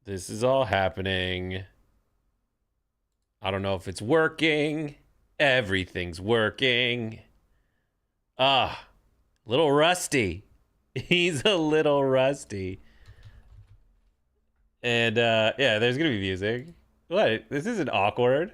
This is all happening. I don't know if it's working. Everything's working. Little rusty. He's a little rusty. And yeah, there's gonna be music. What? This isn't awkward.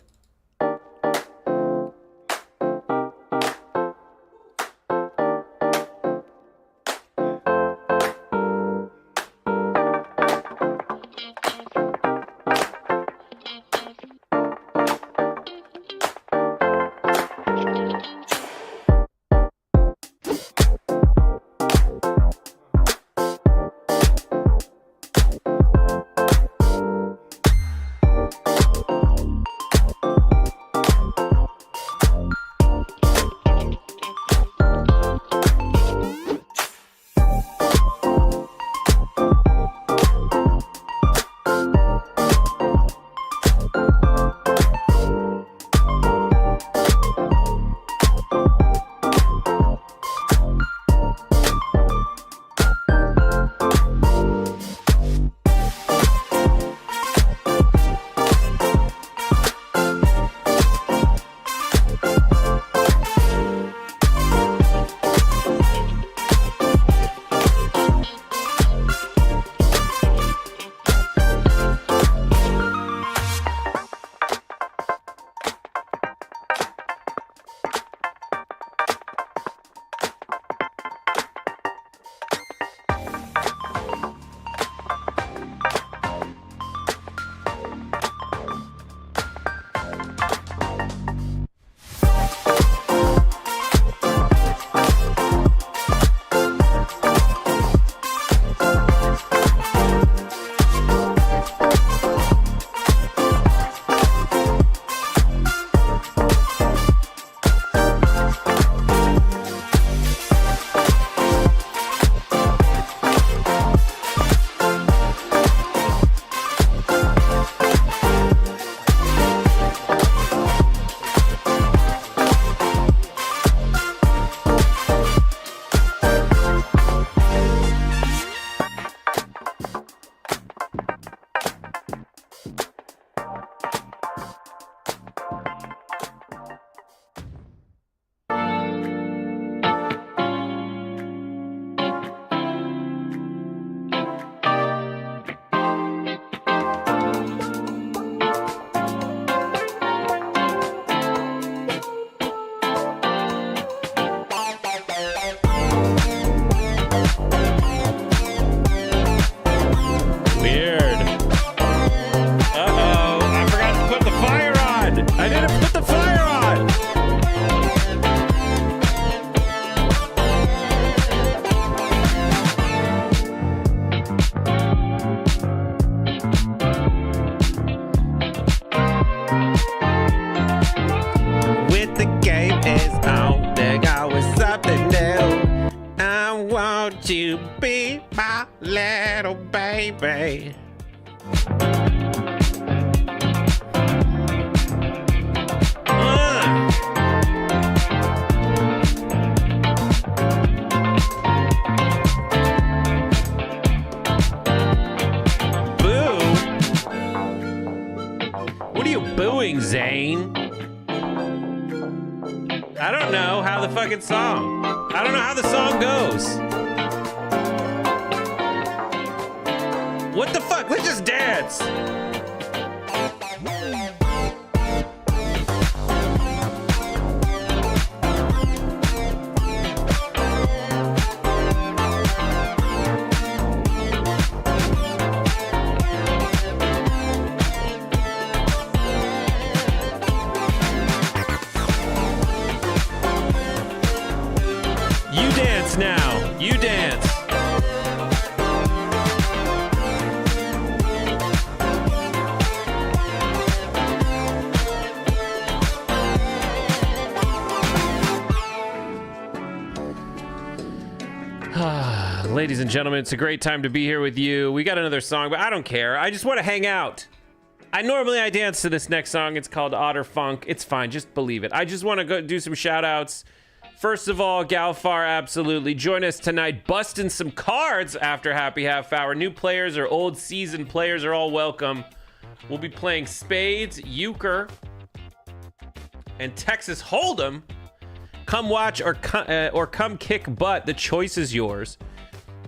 Won't you be my little baby? Boo? What are you booing, Zane? I don't know how the fucking song. I don't know how the song goes. What the fuck? Let's just dance. You dance now. You dance. Ladies and gentlemen, it's a great time to be here with you. We got another song, but I don't care. I just want to hang out. I dance to this next song. It's called Otter Funk. It's fine. Just believe it. I just want to go do some shout outs First of all, Galfar, absolutely. Join us tonight, busting some cards after Happy Half Hour. New players or old seasoned players are all welcome. We'll be playing spades, euchre, and Texas Hold'em. Come watch or come kick butt. The choice is yours.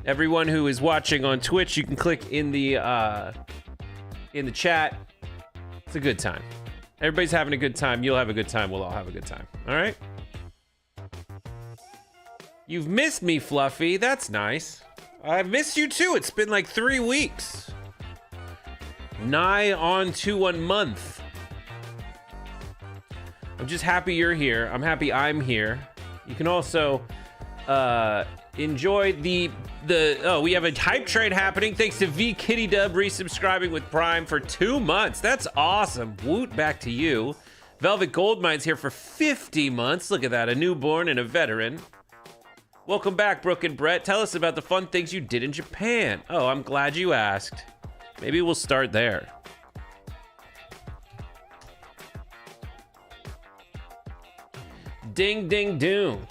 Everyone who is watching on Twitch, you can click in the chat. It's a good time. Everybody's having a good time. You'll have a good time. We'll all have a good time. All right? You've missed me, Fluffy. That's nice. I've missed you too. It's been like 3 weeks. Nigh on to 1 month. I'm just happy you're here. I'm happy I'm here. You can also enjoy we have a hype trade happening thanks to Bikini resubscribing with Prime for 2 months. That's awesome. Woot, back to you. Velvet Goldmine's here for 50 months. Look at that, a newborn and a veteran. Welcome back, Brooke and Brett. Tell us about the fun things you did in Japan. Oh, I'm glad you asked. Maybe we'll start there. Ding, ding, doom.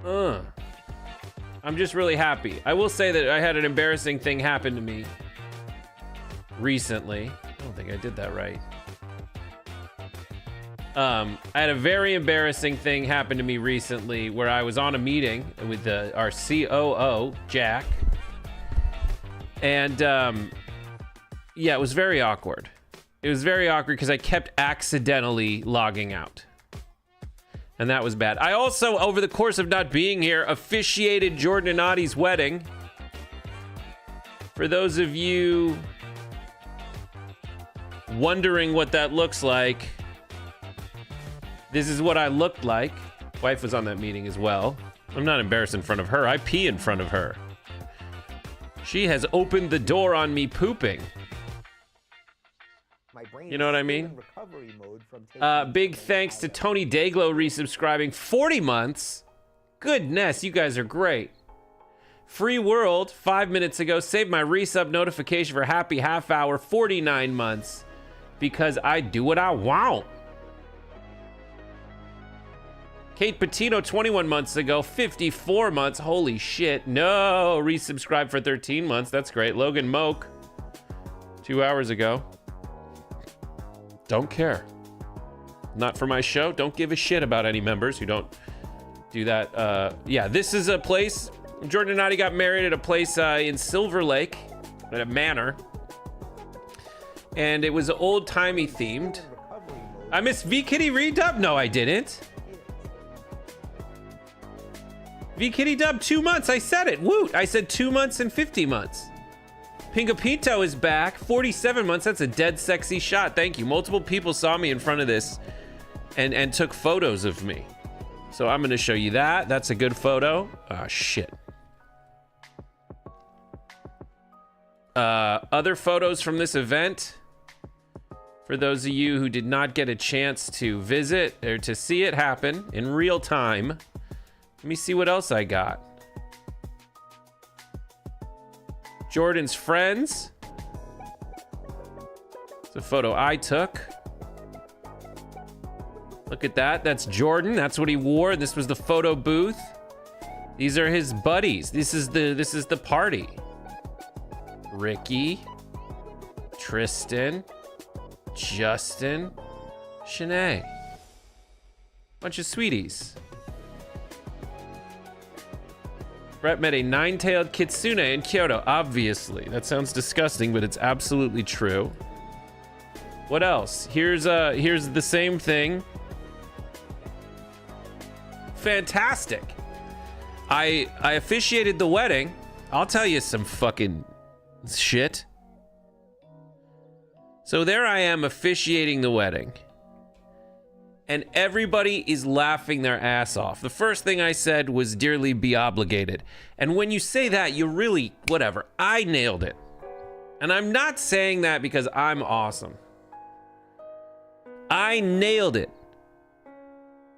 I'm just really happy. I will say that I had an embarrassing thing happen to me recently. I don't think I did that right. I had a very embarrassing thing happen to me recently where I was on a meeting with our COO, Jack. And yeah, it was very awkward. It was very awkward because I kept accidentally logging out. And that was bad. I also, over the course of not being here, officiated Jordan and Adi's wedding. For those of you wondering what that looks like, this is what I looked like. Wife was on that meeting as well. I'm not embarrassed in front of her. I pee in front of her. She has opened the door on me pooping. You know what I mean? Big thanks to Tony Dayglow resubscribing 40 months. Goodness, you guys are great. Free World, 5 minutes ago, saved my resub notification for Happy Half Hour, 49 months. Because I do what I want. Kate Patino, 21 months ago, 54 months. Holy shit. No, resubscribed for 13 months. That's great. Logan Moak, 2 hours ago. Don't care. Not for my show. Don't give a shit about any members who don't do that. Yeah, this is a place. Jordan and Adi got married at a place in Silver Lake, at a manor. And it was old-timey themed. I missed V-Kitty redub? No, I didn't. V-Kitty dub 2 months. I said it. Woot. I said 2 months and 50 months. Pinga Pinto is back. 47 months. That's a dead sexy shot. Thank you. Multiple people saw me in front of this and took photos of me. So I'm going to show you that. That's a good photo. Ah, shit. Other photos from this event. For those of you who did not get a chance to visit or to see it happen in real time. Let me see what else I got. Jordan's friends. It's a photo I took. Look at that. That's Jordan. That's what he wore. This was the photo booth. These are his buddies. This is the party. Ricky, Tristan, Justin, Shanae. Bunch of sweeties. Brett met a nine-tailed kitsune in Kyoto. Obviously. That sounds disgusting, but it's absolutely true. What else? Here's the same thing. Fantastic. I officiated the wedding. I'll tell you some fucking shit. So there I am officiating the wedding. And everybody is laughing their ass off. The first thing I said was dearly be obligated. And when you say that, you really, whatever. I nailed it. And I'm not saying that because I'm awesome. I nailed it.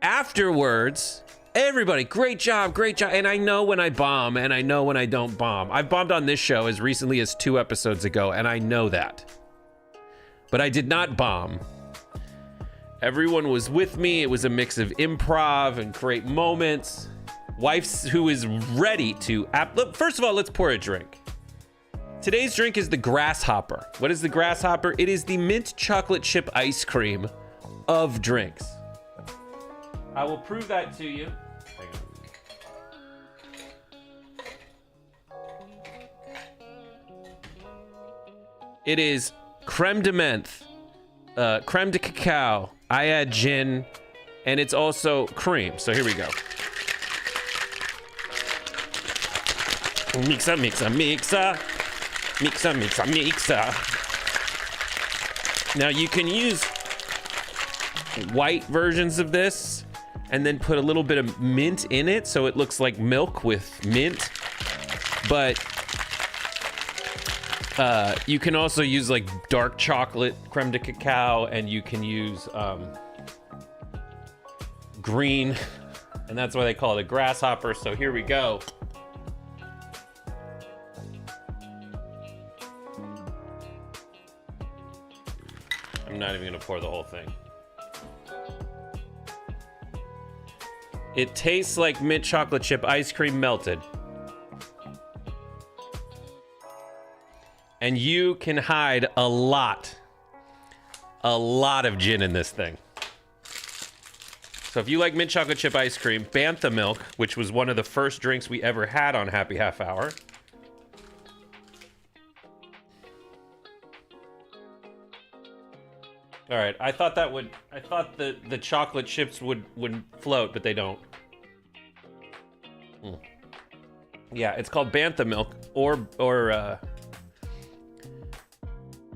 Afterwards, everybody, great job, great job. And I know when I bomb and I know when I don't bomb. I've bombed on this show as recently as 2 episodes ago, and I know that. But I did not bomb. Everyone was with me. It was a mix of improv and great moments. Wife who is ready to... First of all, let's pour a drink. Today's drink is the Grasshopper. What is the Grasshopper? It is the mint chocolate chip ice cream of drinks. I will prove that to you. Hang on. It is creme de menthe, creme de cacao. I add gin, and it's also cream. So here we go. Mixa, mixa, mixa. Mixa, mixa, mixa. Now you can use white versions of this and then put a little bit of mint in it so it looks like milk with mint. But you can also use like dark chocolate creme de cacao, and you can use green, and that's why they call it a Grasshopper. So here we go. I'm not even gonna pour the whole thing. It tastes like mint chocolate chip ice cream melted. And you can hide a lot of gin in this thing. So if you like mint chocolate chip ice cream, Bantha milk, which was one of the first drinks we ever had on Happy Half Hour. All right, I thought the chocolate chips would float, but they don't. Yeah, it's called Bantha milk, or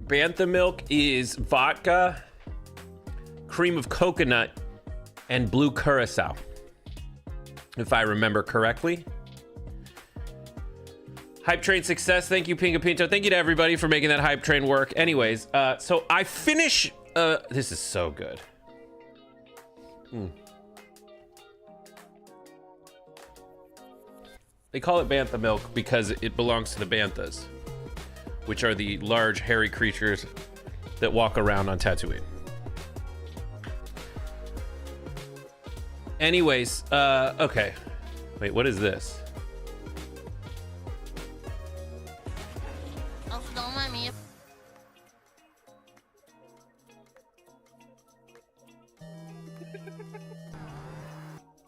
Bantha milk is vodka, cream of coconut, and blue curacao, if I remember correctly. Hype train success. Thank you, Pinga Pinto. Thank you to everybody for making that hype train work. Anyways, so I finish. This is so good. They call it Bantha milk because it belongs to the Banthas, which are the large, hairy creatures that walk around on Tatooine. Anyways, okay. Wait, what is this?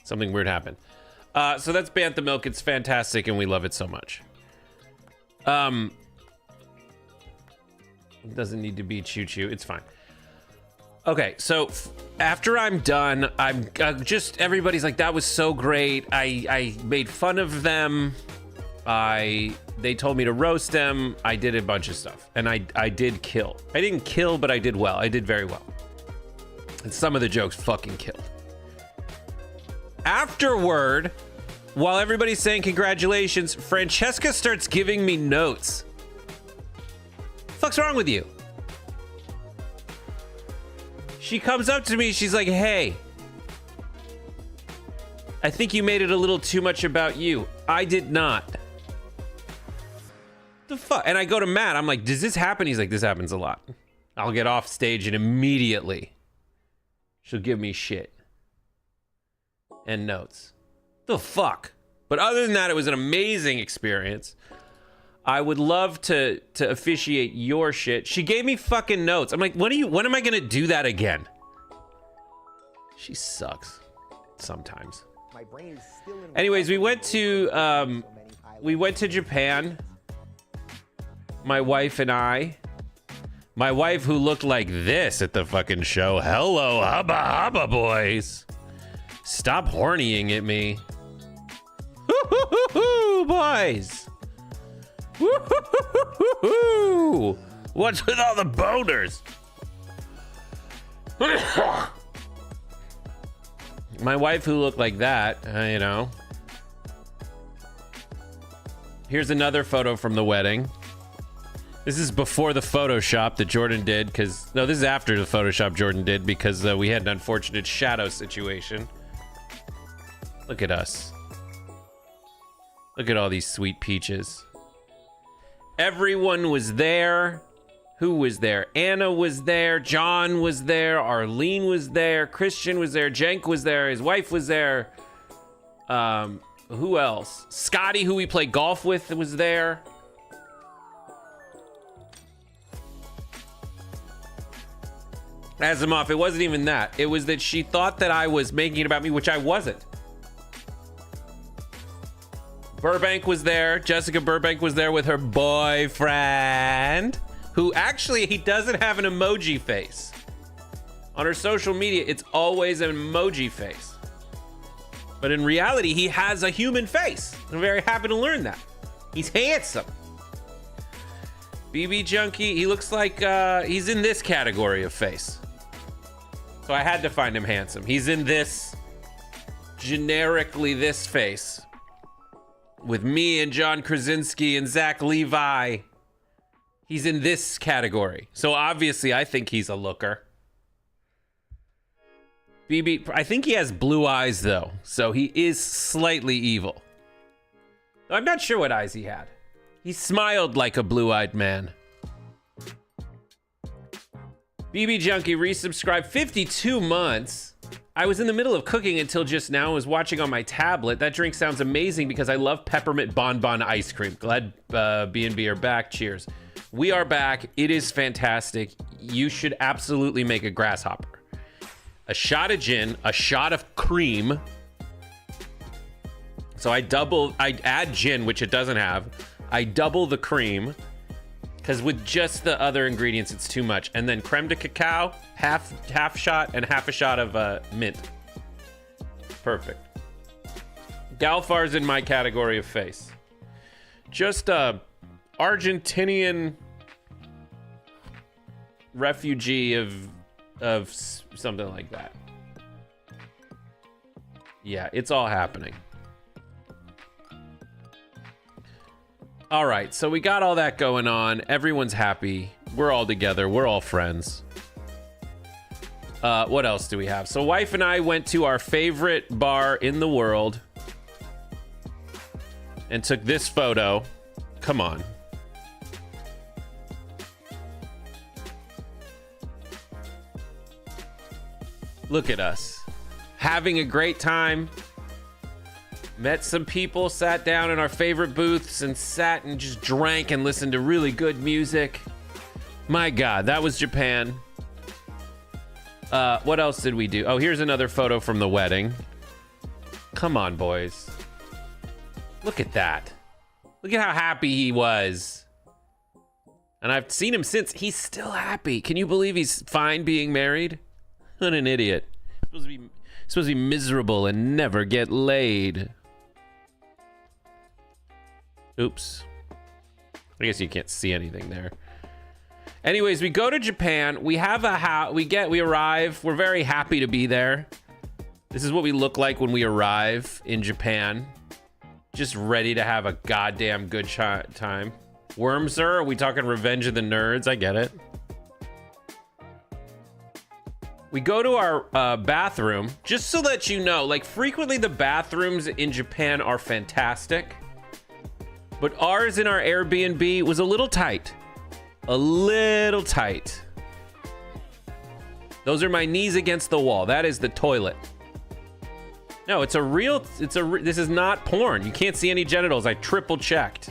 Something weird happened. So that's Bantha milk. It's fantastic, and we love it so much. It doesn't need to be choo-choo. It's fine. Okay, so after I'm done, I'm just, everybody's like, that was so great. I made fun of them. They told me to roast them. I did a bunch of stuff, and I did kill. I didn't kill, but I did well. I did very well. And some of the jokes fucking killed. Afterward, while everybody's saying congratulations, Francesca starts giving me notes. Fuck's wrong with you? She comes up to me, she's like, hey, I think you made it a little too much about you. I did not. The fuck? And I go to Matt, I'm like, does this happen? He's like, this happens a lot. I'll get off stage and immediately she'll give me shit and notes. The fuck? But other than that, it was an amazing experience. I would love to officiate your shit. She gave me fucking notes. I'm like, when am I gonna do that again? She sucks sometimes. My brain is still in. Anyways, we went to Japan. My wife and I. My wife, who looked like this at the fucking show. Hello, hubba hubba boys. Stop hornying at me. Woo-hoo-hoo-hoo, boys. Woo-hoo-hoo-hoo-hoo. What's with all the boners? My wife, who looked like that, you know. Here's another photo from the wedding. This is before the Photoshop that Jordan did, because... No, this is after the Photoshop Jordan did, because we had an unfortunate shadow situation. Look at us. Look at all these sweet peaches. Everyone was there. Who was there? Anna was there. John was there. Arlene was there. Christian was there. Jenk was there. His wife was there. Who else? Scotty, who we play golf with, was there. Asimov, it wasn't even that. It was that she thought that I was making it about me, which I wasn't. Burbank was there. Jessica Burbank was there with her boyfriend, who actually, he doesn't have an emoji face. On her social media, it's always an emoji face. But in reality, he has a human face. I'm very happy to learn that. He's handsome. BB Junkie, he looks like he's in this category of face. So I had to find him handsome. He's in this, generically this face. With me and John Krasinski and Zach Levi. He's in this category. So obviously I think he's a looker. BB, I think he has blue eyes though. So he is slightly evil. I'm not sure what eyes he had. He smiled like a blue-eyed man. BB Junkie resubscribed 52 months. I was in the middle of cooking until just now. I was watching on my tablet. That drink sounds amazing because I love peppermint bonbon ice cream. Glad B&B are back. Cheers. We are back. It is fantastic. You should absolutely make a grasshopper. A shot of gin, a shot of cream. So I add gin, which it doesn't have. I double the cream. Because with just the other ingredients, it's too much. And then creme de cacao, half shot, and half a shot of mint. Perfect. Galfar's in my category of face. Just a Argentinian refugee of something like that. Yeah, it's all happening. All right, so we got all that going on. Everyone's happy. We're all together. We're all friends. What else do we have? So wife and I went to our favorite bar in the world and took this photo. Come on. Look at us. Having a great time. Met some people, sat down in our favorite booths and sat and just drank and listened to really good music. My God, that was Japan. What else did we do? Oh, here's another photo from the wedding. Come on, boys. Look at that. Look at how happy he was. And I've seen him since. He's still happy. Can you believe he's fine being married? What an idiot. Supposed to be miserable and never get laid. Oops. I guess you can't see anything there. Anyways, we go to Japan. We have a house. We arrive. We're very happy to be there. This is what we look like when we arrive in Japan. Just ready to have a goddamn good time. Wormser? Are we talking Revenge of the Nerds? I get it. We go to our bathroom. Just so that you know, like frequently the bathrooms in Japan are fantastic. But ours in our Airbnb was a little tight. A little tight. Those are my knees against the wall. That is the toilet. No, this is not porn. You can't see any genitals. I triple checked.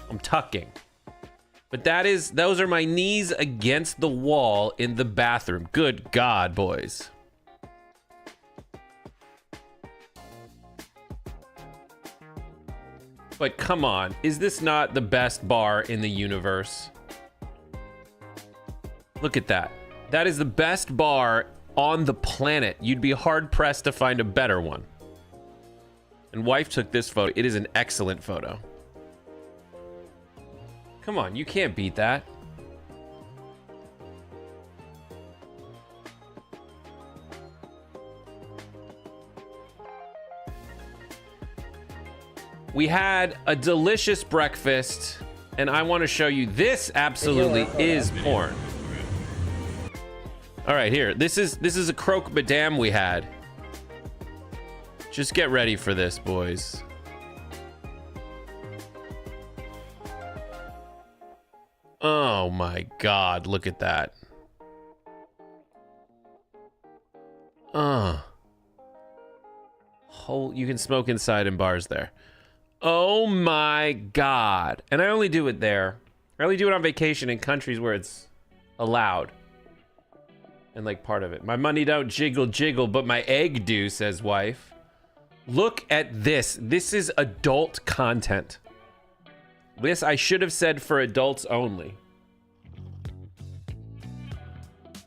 I'm tucking. But those are my knees against the wall in the bathroom. Good God, boys. But come on, is this not the best bar in the universe? Look at that. That is the best bar on the planet. You'd be hard pressed to find a better one. And wife took this photo. It is an excellent photo. Come on, you can't beat that. We had a delicious breakfast, and I want to show you this absolutely is porn. All right, here. This is a croque madame we had. Just get ready for this, boys. Oh my God, look at that. You can smoke inside in bars there. Oh my God. And I only do it there. I only do it on vacation in countries where it's allowed. And like part of it. My money don't jiggle jiggle, but my egg do, says wife. Look at this. This is adult content. This I should have said for adults only.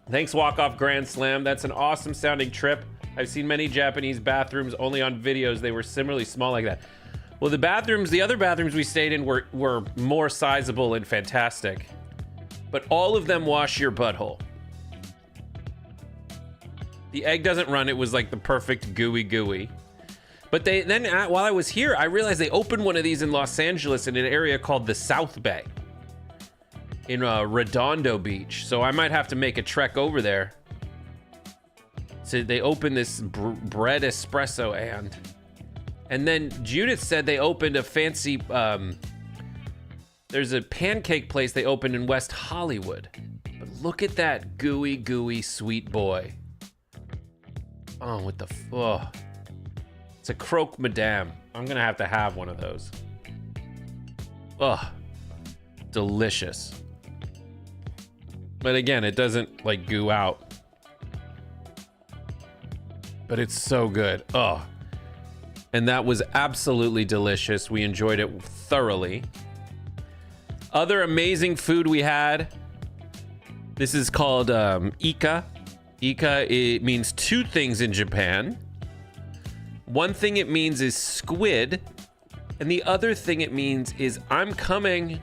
Thanks, Walk Off Grand Slam. That's an awesome sounding trip. I've seen many Japanese bathrooms only on videos. They were similarly small like that. Well, the other bathrooms we stayed in were more sizable and fantastic. But all of them wash your butthole. The egg doesn't run. It was like the perfect gooey. But while I was here, I realized they opened one of these in Los Angeles in an area called the South Bay. In Redondo Beach. So I might have to make a trek over there. So they opened this bread espresso and then Judith said they opened a fancy, there's a pancake place they opened in West Hollywood. But look at that gooey sweet boy. Oh, it's a croque madame. I'm gonna have to have one of those. Delicious. But again, it doesn't like goo out. But it's so good. And that was absolutely delicious. We enjoyed it thoroughly. Other amazing food we had. This is called Ika. Ika, it means two things in Japan. One thing it means is squid. And the other thing it means is I'm coming.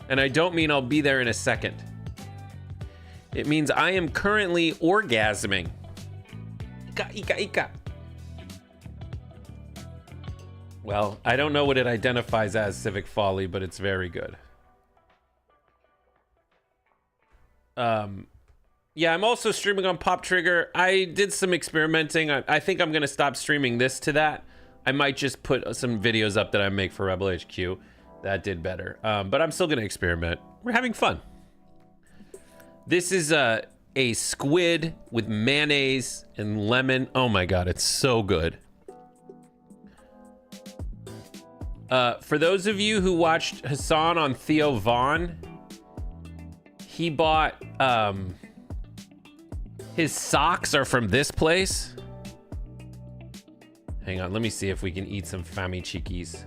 And I don't mean I'll be there in a second. It means I am currently orgasming. Ika. Well, I don't know what it identifies as, Civic Folly, but it's very good. Yeah, I'm also streaming on Pop Trigger. I did some experimenting. I think I'm going to stop streaming this to that. I might just put some videos up that I make for Rebel HQ. That did better. But I'm still going to experiment. We're having fun. This is a squid with mayonnaise and lemon. Oh my God, it's so good. For those of you who watched Hassan on Theo Vaughn, he bought, his socks are from this place. Hang on, let me see if we can eat some Fami Chikis.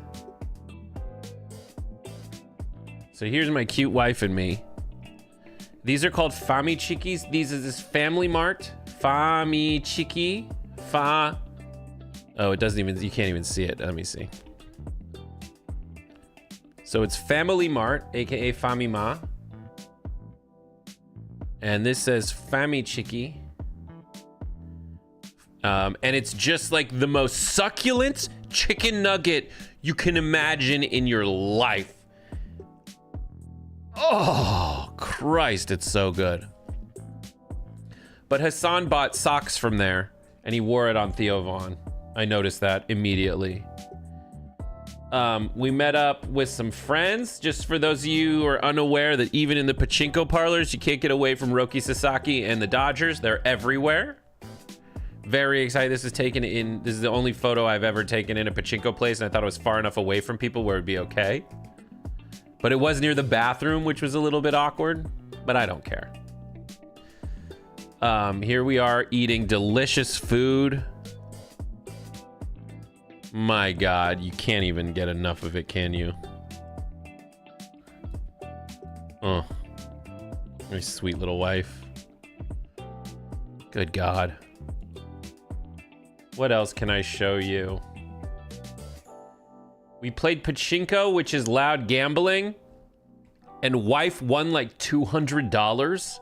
So here's my cute wife and me. These are called Fami Chikis. These is this Family Mart. Fami Chiki. Oh, it doesn't even, you can't even see it. Let me see. So it's Family Mart, aka Famima. And this says Fami Chiki. And it's just like the most succulent chicken nugget you can imagine in your life. Oh, Christ, it's so good. But Hassan bought socks from there, and he wore it on Theo Vaughn. I noticed that immediately. We met up with some friends. Just for those of you who are unaware that even in the pachinko parlors, you can't get away from Roki Sasaki and the Dodgers. They're everywhere. Very excited. This is the only photo I've ever taken in a pachinko place, and I thought it was far enough away from people where it'd be okay. But it was near the bathroom, which was a little bit awkward, but I don't care. Here we are eating delicious food. My God, you can't even get enough of it, can you? Oh, my sweet little wife. Good God. What else can I show you? We played pachinko, which is loud gambling, and wife won like $200.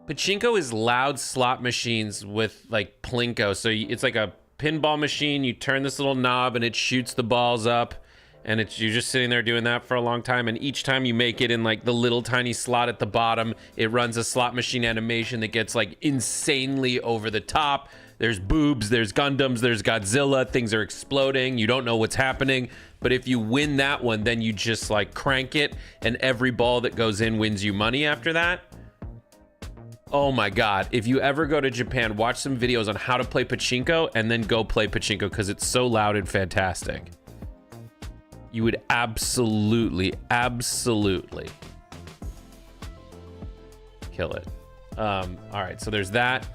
Pachinko is loud slot machines with like plinko. So it's like a pinball machine. You turn this little knob and it shoots the balls up, and you're just sitting there doing that for a long time. And each time you make it in like the little tiny slot at the bottom, it runs a slot machine animation that gets like insanely over the top. There's boobs, there's Gundams, there's Godzilla, things are exploding. You don't know what's happening. But if you win that one, then you just like crank it, and every ball that goes in wins you money after that. Oh my God. If you ever go to Japan, watch some videos on how to play pachinko and then go play pachinko because it's so loud and fantastic. You would absolutely kill it. All right, so there's that.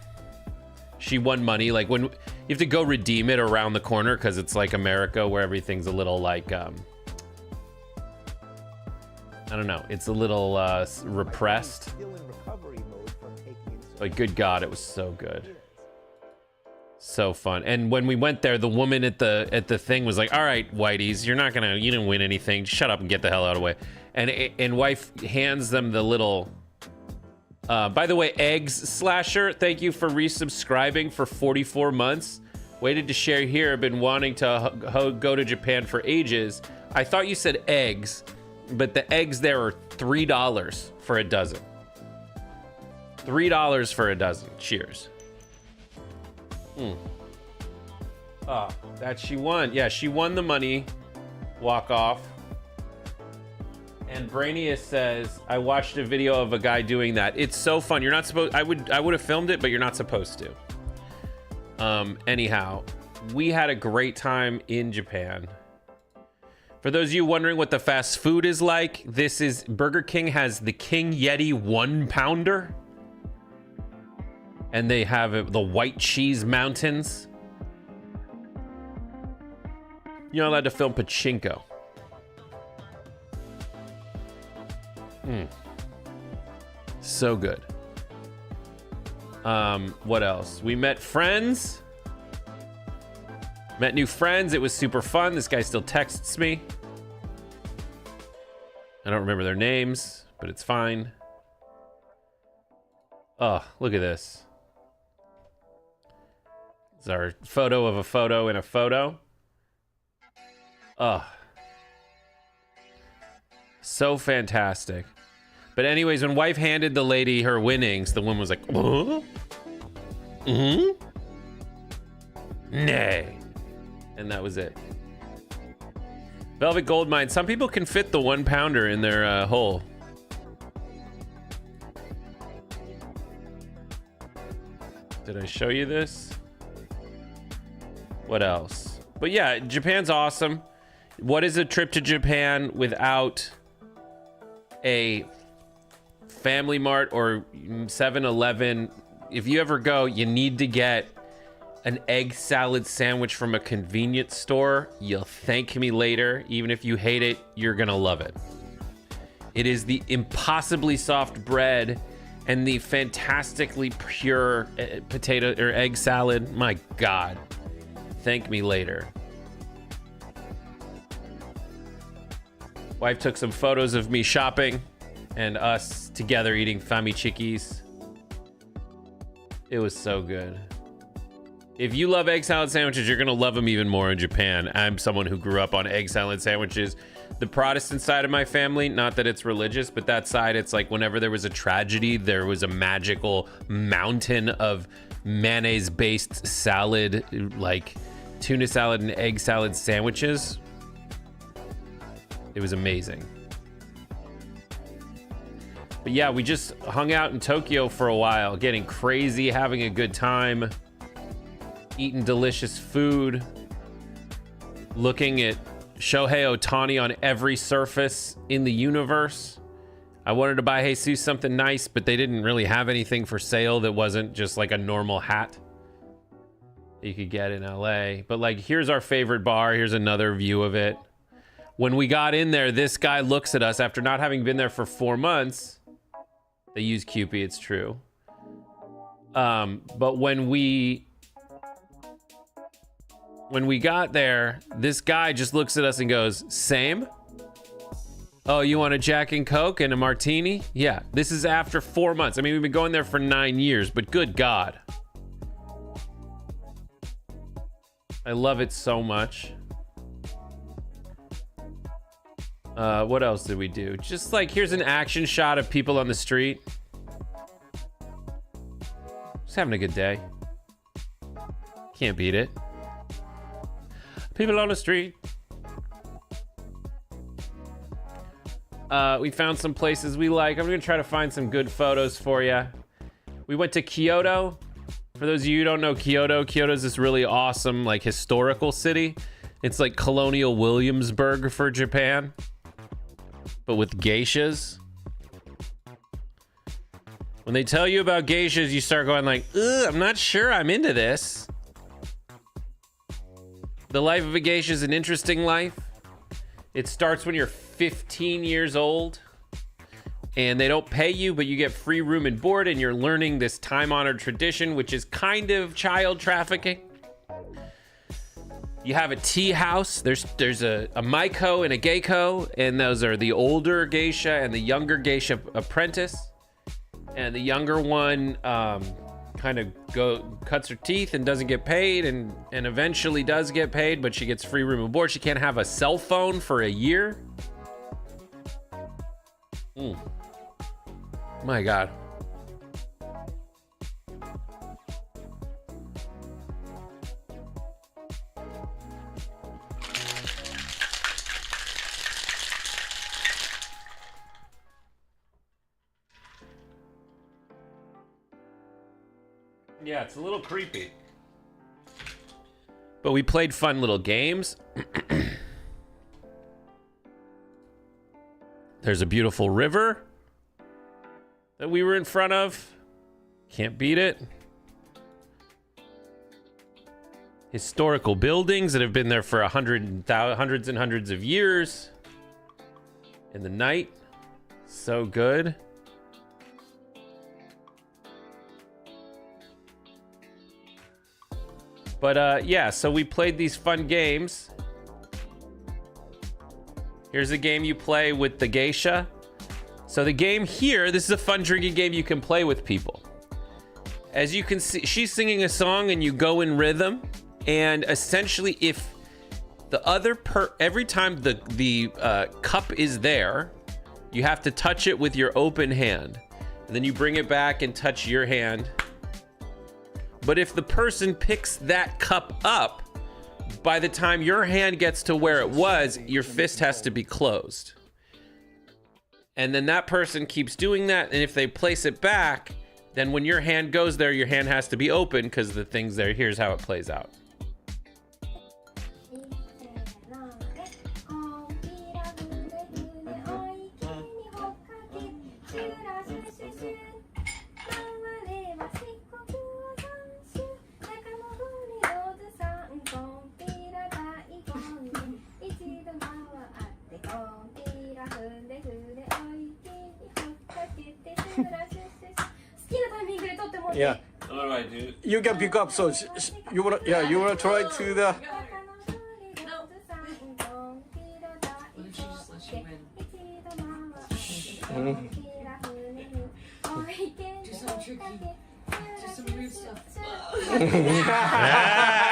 She won money. Like when you have to go redeem it around the corner because it's like America where everything's a little like, I don't know. It's a little repressed. But good God, it was so good. So fun. And when we went there, the woman at the thing was like, all right, whiteys, you didn't win anything. Shut up and get the hell out of the way. And wife hands them the little, by the way, Eggs Slasher, thank you for resubscribing for 44 months. Waited to share here. I've been wanting to go to Japan for ages. I thought you said eggs, but the eggs there are $3 for a dozen. $3 for a dozen. Cheers. Oh, that she won. Yeah, she won the money. Walk off. And Brainius says, I watched a video of a guy doing that. It's so fun. You're not supposed, I would have filmed it, but you're not supposed to. Anyhow, we had a great time in Japan. For those of you wondering what the fast food is like, Burger King has the King Yeti 1-pounder. And they have the white cheese mountains. You're not allowed to film pachinko. So good. What else? We met friends. Met new friends. It was super fun. This guy still texts me. I don't remember their names, but it's fine. Oh, look at this. It's our photo of a photo in a photo. Oh. So fantastic. But anyways, when wife handed the lady her winnings, the woman was like, oh? Nay. And that was it. Velvet Goldmine. Some people can fit the 1-pounder in their hole. Did I show you this? What else? But yeah, Japan's awesome. What is a trip to Japan without a Family Mart or 7-Eleven? If you ever go, you need to get an egg salad sandwich from a convenience store. You'll thank me later. Even if you hate it, you're gonna love it. It is the impossibly soft bread and the fantastically pure potato or egg salad. My God. Thank me later. Wife took some photos of me shopping and us together eating famichikis. It was so good. If you love egg salad sandwiches, you're gonna love them even more in Japan. I'm someone who grew up on egg salad sandwiches. The Protestant side of my family, not that it's religious, but that side, it's like whenever there was a tragedy, there was a magical mountain of mayonnaise-based salad, like tuna salad and egg salad sandwiches. It was amazing. But yeah, we just hung out in Tokyo for a while, getting crazy, having a good time, eating delicious food, looking at Shohei Ohtani on every surface in the universe. I wanted to buy Jesus something nice, but they didn't really have anything for sale that wasn't just like a normal hat that you could get in LA. But like, here's our favorite bar. Here's another view of it. When we got in there, this guy looks at us after not having been there for 4 months. They use Kewpie, it's true. But when we got there, this guy just looks at us and goes, same? Oh, you want a Jack and Coke and a martini? Yeah, this is after 4 months. I mean, we've been going there for 9 years, but good God. I love it so much. What else did we do? Just like, here's an action shot of people on the street. Just having a good day. Can't beat it. People on the street. We found some places we like. I'm gonna try to find some good photos for you. We went to Kyoto. For those of you who don't know Kyoto, Kyoto is this really awesome, like, historical city. It's like Colonial Williamsburg for Japan, but with geishas. When they tell you about geishas, you start going like, ugh, I'm not sure I'm into this. The life of a geisha is an interesting life. It starts when you're 15 years old, and they don't pay you, but you get free room and board, and you're learning this time-honored tradition, which is kind of child trafficking. You have a tea house. There's a maiko and a geiko, and those are the older geisha and the younger geisha apprentice. And the younger one kind of cuts her teeth and doesn't get paid, and eventually does get paid, but she gets free room and board. She can't have a cell phone for a year. My God. Yeah, it's a little creepy. But we played fun little games. There's a beautiful river that we were in front of. Can't beat it. Historical buildings that have been there for hundreds and hundreds of years. In the night. So good. But yeah, so we played these fun games. Here's a game you play with the geisha. So the game here, this is a fun drinking game you can play with people. As you can see, she's singing a song and you go in rhythm. And essentially, if the other every time the cup is there, you have to touch it with your open hand. And then you bring it back and touch your hand. But if the person picks that cup up, by the time your hand gets to where it was, your fist has to be closed. And then that person keeps doing that, and if they place it back, then when your hand goes there, your hand has to be open because the thing's there. Here's how it plays out. Yeah. What do I do? You can pick up. So you wanna try to the.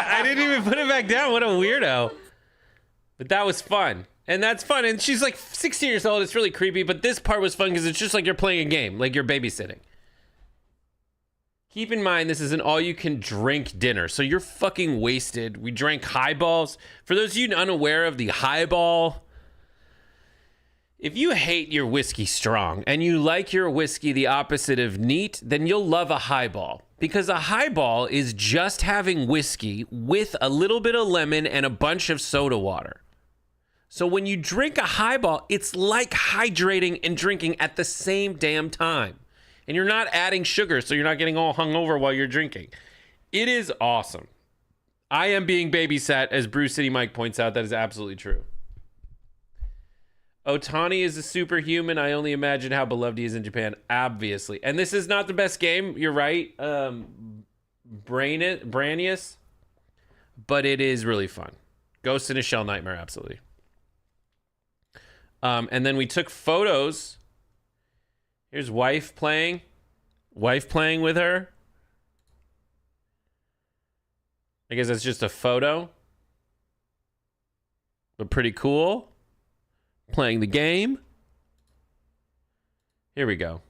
I didn't even put it back down. What a weirdo. But that was fun. And that's fun. And she's like 16 years old. It's really creepy. But this part was fun because it's just like you're playing a game, like you're babysitting. Keep in mind, this is an all-you-can-drink dinner, so you're fucking wasted. We drank highballs. For those of you unaware of the highball, if you hate your whiskey strong and you like your whiskey the opposite of neat, then you'll love a highball. Because a highball is just having whiskey with a little bit of lemon and a bunch of soda water. So when you drink a highball, it's like hydrating and drinking at the same damn time. And you're not adding sugar, so you're not getting all hungover while you're drinking. It is awesome. I am being babysat, as Bruce City Mike points out. That is absolutely true. Otani is a superhuman. I only imagine how beloved he is in Japan, obviously. And this is not the best game. You're right. Branius. But it is really fun. Ghost in a Shell Nightmare, absolutely. And then we took photos. Here's wife playing with her. I guess that's just a photo, but pretty cool. Playing the game. Here we go.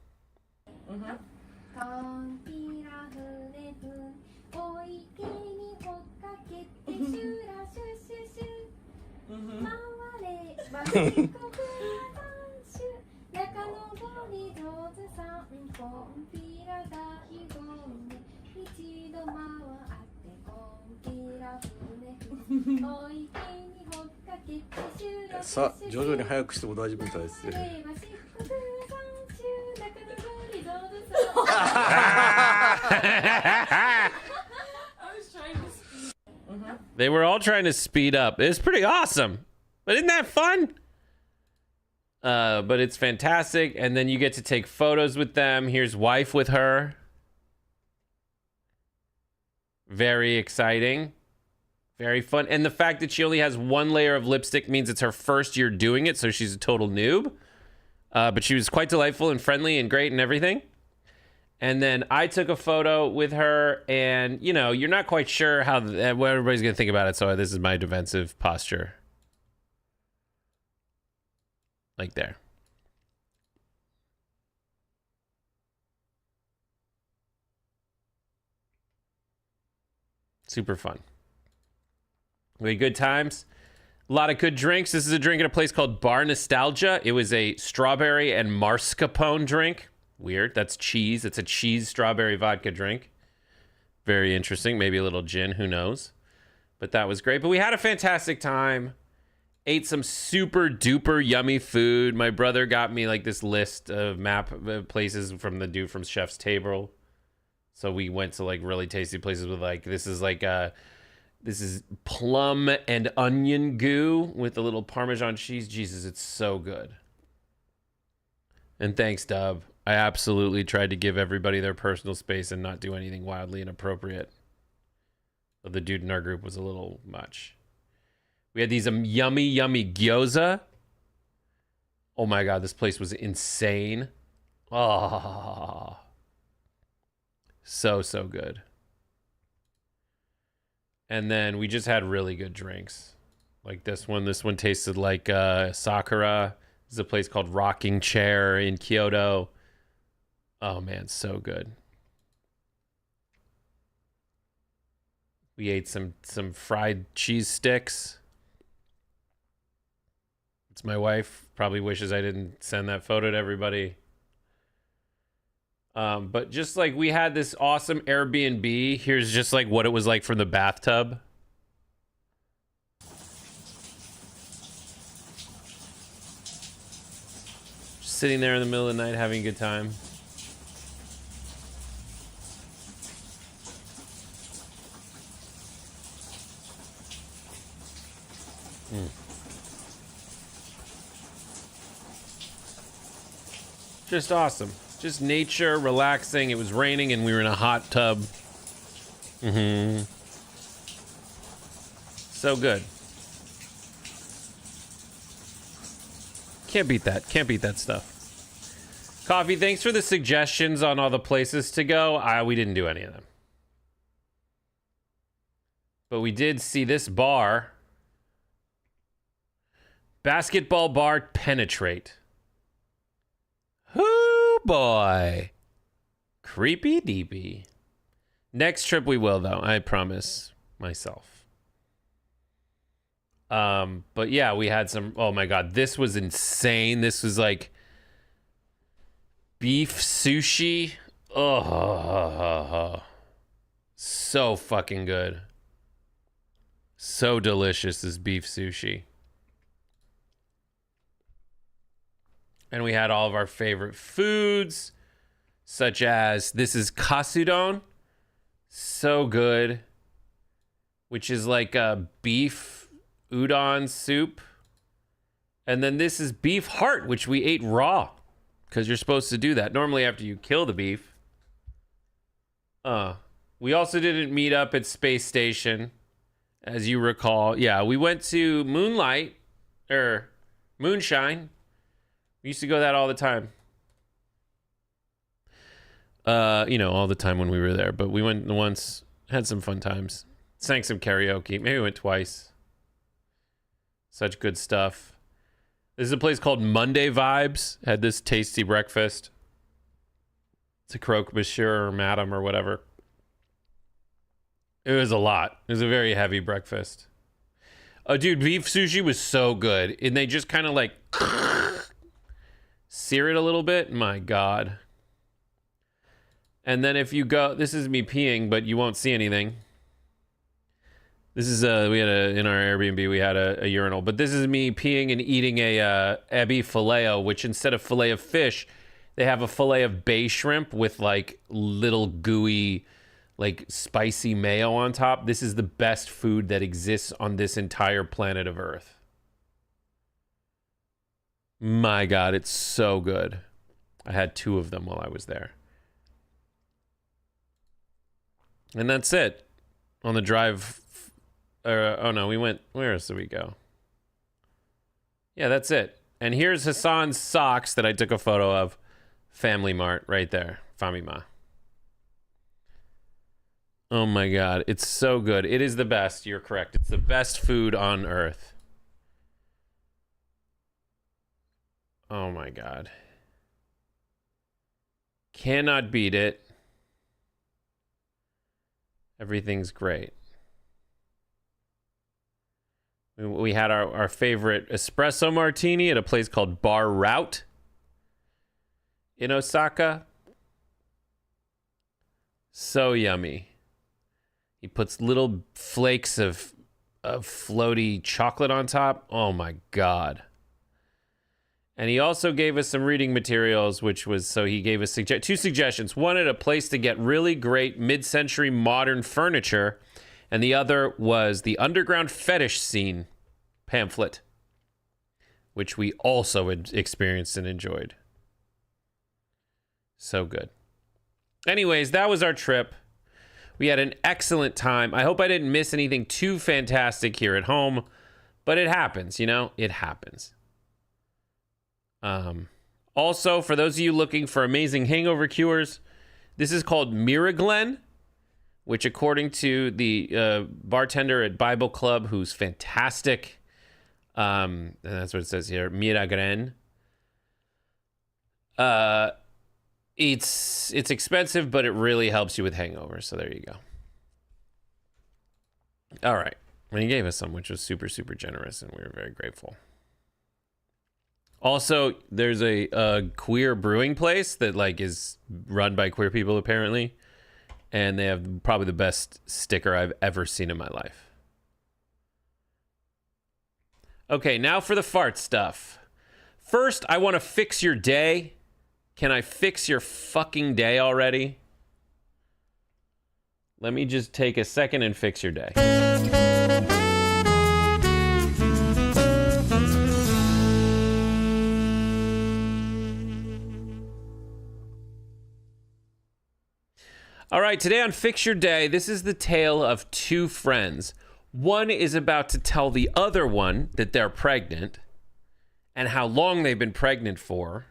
さあ徐々に早くしても大丈夫みたいですThey were all trying to speed up. It's pretty awesome. But isn't that fun? But it's fantastic. And then you get to take photos with them. Here's wife with her. Very exciting. Very fun. And the fact that she only has one layer of lipstick means it's her first year doing it, so she's a total noob. But she was quite delightful and friendly and great and everything. And then I took a photo with her, and, you know, you're not quite sure how what everybody's going to think about it, so this is my defensive posture. Like there. Super fun. We had good times. A lot of good drinks. This is a drink at a place called Bar Nostalgia. It was a strawberry and mascarpone drink. Weird. That's cheese. It's a cheese strawberry vodka drink. Very interesting. Maybe a little gin. Who knows? But that was great. But we had a fantastic time. Ate some super duper yummy food. My brother got me like this list of map places from the dude from Chef's Table. So we went to like really tasty places with like, this is plum and onion goo with a little Parmesan cheese. Jesus, it's so good. And thanks, Dub. I absolutely tried to give everybody their personal space and not do anything wildly inappropriate. But the dude in our group was a little much. We had these yummy, yummy gyoza. Oh my God, this place was insane. Oh, so good. And then we just had really good drinks. Like this one. This one tasted like Sakura. There's a place called Rocking Chair in Kyoto. Oh man, so good. We ate some fried cheese sticks. It's my wife. Probably wishes I didn't send that photo to everybody. But just like we had this awesome Airbnb. Here's just like what it was like from the bathtub. Just sitting there in the middle of the night having a good time. Just awesome. Just nature, relaxing. It was raining and we were in a hot tub. So good. Can't beat that. Can't beat that stuff. Coffee, thanks for the suggestions on all the places to go. We didn't do any of them. But we did see this bar. Basketball bar Penetrate. Hoo boy. Creepy deepy. Next trip we will, though. I promise myself. But yeah, we had some. Oh my God, this was insane. This was like beef sushi. Oh, so fucking good. So delicious, this beef sushi. And we had all of our favorite foods, such as this is katsudon. So good. Which is like a beef udon soup. And then this is beef heart, which we ate raw. Because you're supposed to do that. Normally after you kill the beef. We also didn't meet up at Space Station, as you recall. Yeah, we went to Moonshine. We used to go that all the time. All the time when we were there. But we went once, had some fun times. Sang some karaoke. Maybe we went twice. Such good stuff. This is a place called Monday Vibes. Had this tasty breakfast. It's a croque monsieur or madam or whatever. It was a lot. It was a very heavy breakfast. Oh, dude, beef sushi was so good. And they just kind of like... sear it a little bit. My God. And then if you go, this is me peeing, but you won't see anything. This is in our Airbnb we had a urinal, but this is me peeing and eating a ebi filet-o, which instead of filet of fish, they have a filet of bay shrimp with like little gooey, like spicy mayo on top. This is the best food that exists on this entire planet of Earth. My God, it's so good. I had 2 of them while I was there. And that's it. On the drive. Oh no, we went. Where else did we go? Yeah, that's it. And here's Hassan's socks that I took a photo of. Family Mart right there. Famima. Oh my God, it's so good. It is the best. You're correct. It's the best food on earth. Oh my God. Cannot beat it. Everything's great. We had our favorite espresso martini at a place called Bar Route in Osaka. So yummy. He puts little flakes of floaty chocolate on top. Oh my God. And he also gave us some reading materials, which was, so he gave us 2 suggestions. One, at a place to get really great mid-century modern furniture, and the other was the Underground Fetish Scene pamphlet, which we also had experienced and enjoyed. So good. Anyways, that was our trip. We had an excellent time. I hope I didn't miss anything too fantastic here at home, but it happens, you know? It happens. Also, for those of you looking for amazing hangover cures, this is called Miraglen, which according to the bartender at Bible Club, who's fantastic, and that's what it says here, Miraglen. It's expensive, but it really helps you with hangovers. So there you go. All right. And he gave us some, which was super, super generous, and we were very grateful. Also, there's a queer brewing place that like is run by queer people apparently, and they have probably the best sticker I've ever seen in my life. Okay, now for the fart stuff. First, I want to fix your day. Can I fix your fucking day already? Let me just take a second and fix your day. All right, today on Fix Your Day, this is the tale of 2 friends. One is about to tell the other one that they're pregnant and how long they've been pregnant for.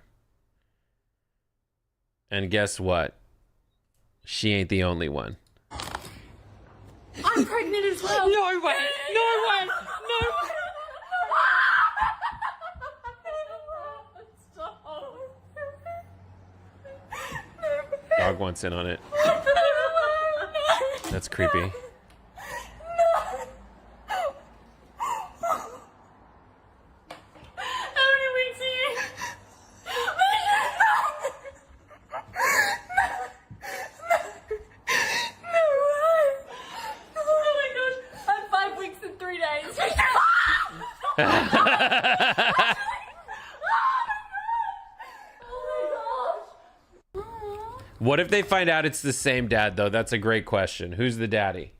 And guess what? She ain't the only one. I'm pregnant as well. No way! No way! No way! Stop. Dog wants in on it. That's creepy. What if they find out it's the same dad, though? That's a great question. Who's the daddy?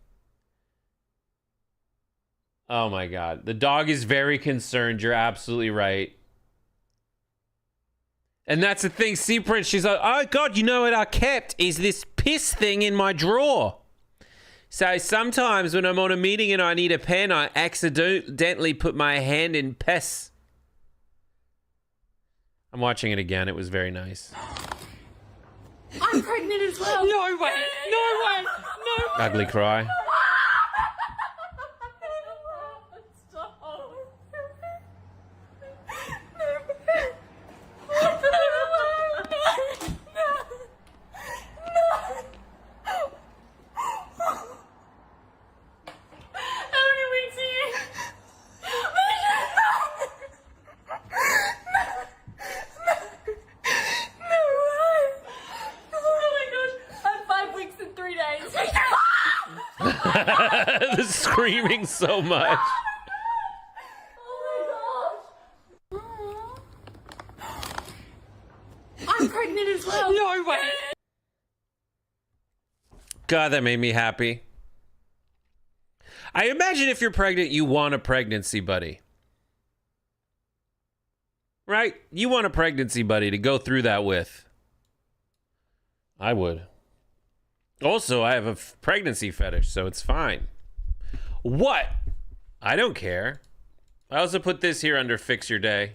Oh, my God. The dog is very concerned. You're absolutely right. And that's the thing. Sea Prince, she's like, oh, God, you know what I kept is this piss thing in my drawer. So sometimes when I'm on a meeting and I need a pen, I accidentally put my hand in piss. I'm watching it again. It was very nice. I'm pregnant as well. No way! No way! No way! Ugly cry. Stop. The screaming so much. Oh my gosh. I'm pregnant as well. No way. God, that made me happy. I imagine if you're pregnant, you want a pregnancy buddy. Right? You want a pregnancy buddy to go through that with. I would. Also, I have a pregnancy fetish, so it's fine. What? I don't care. I also put this here under Fix Your Day.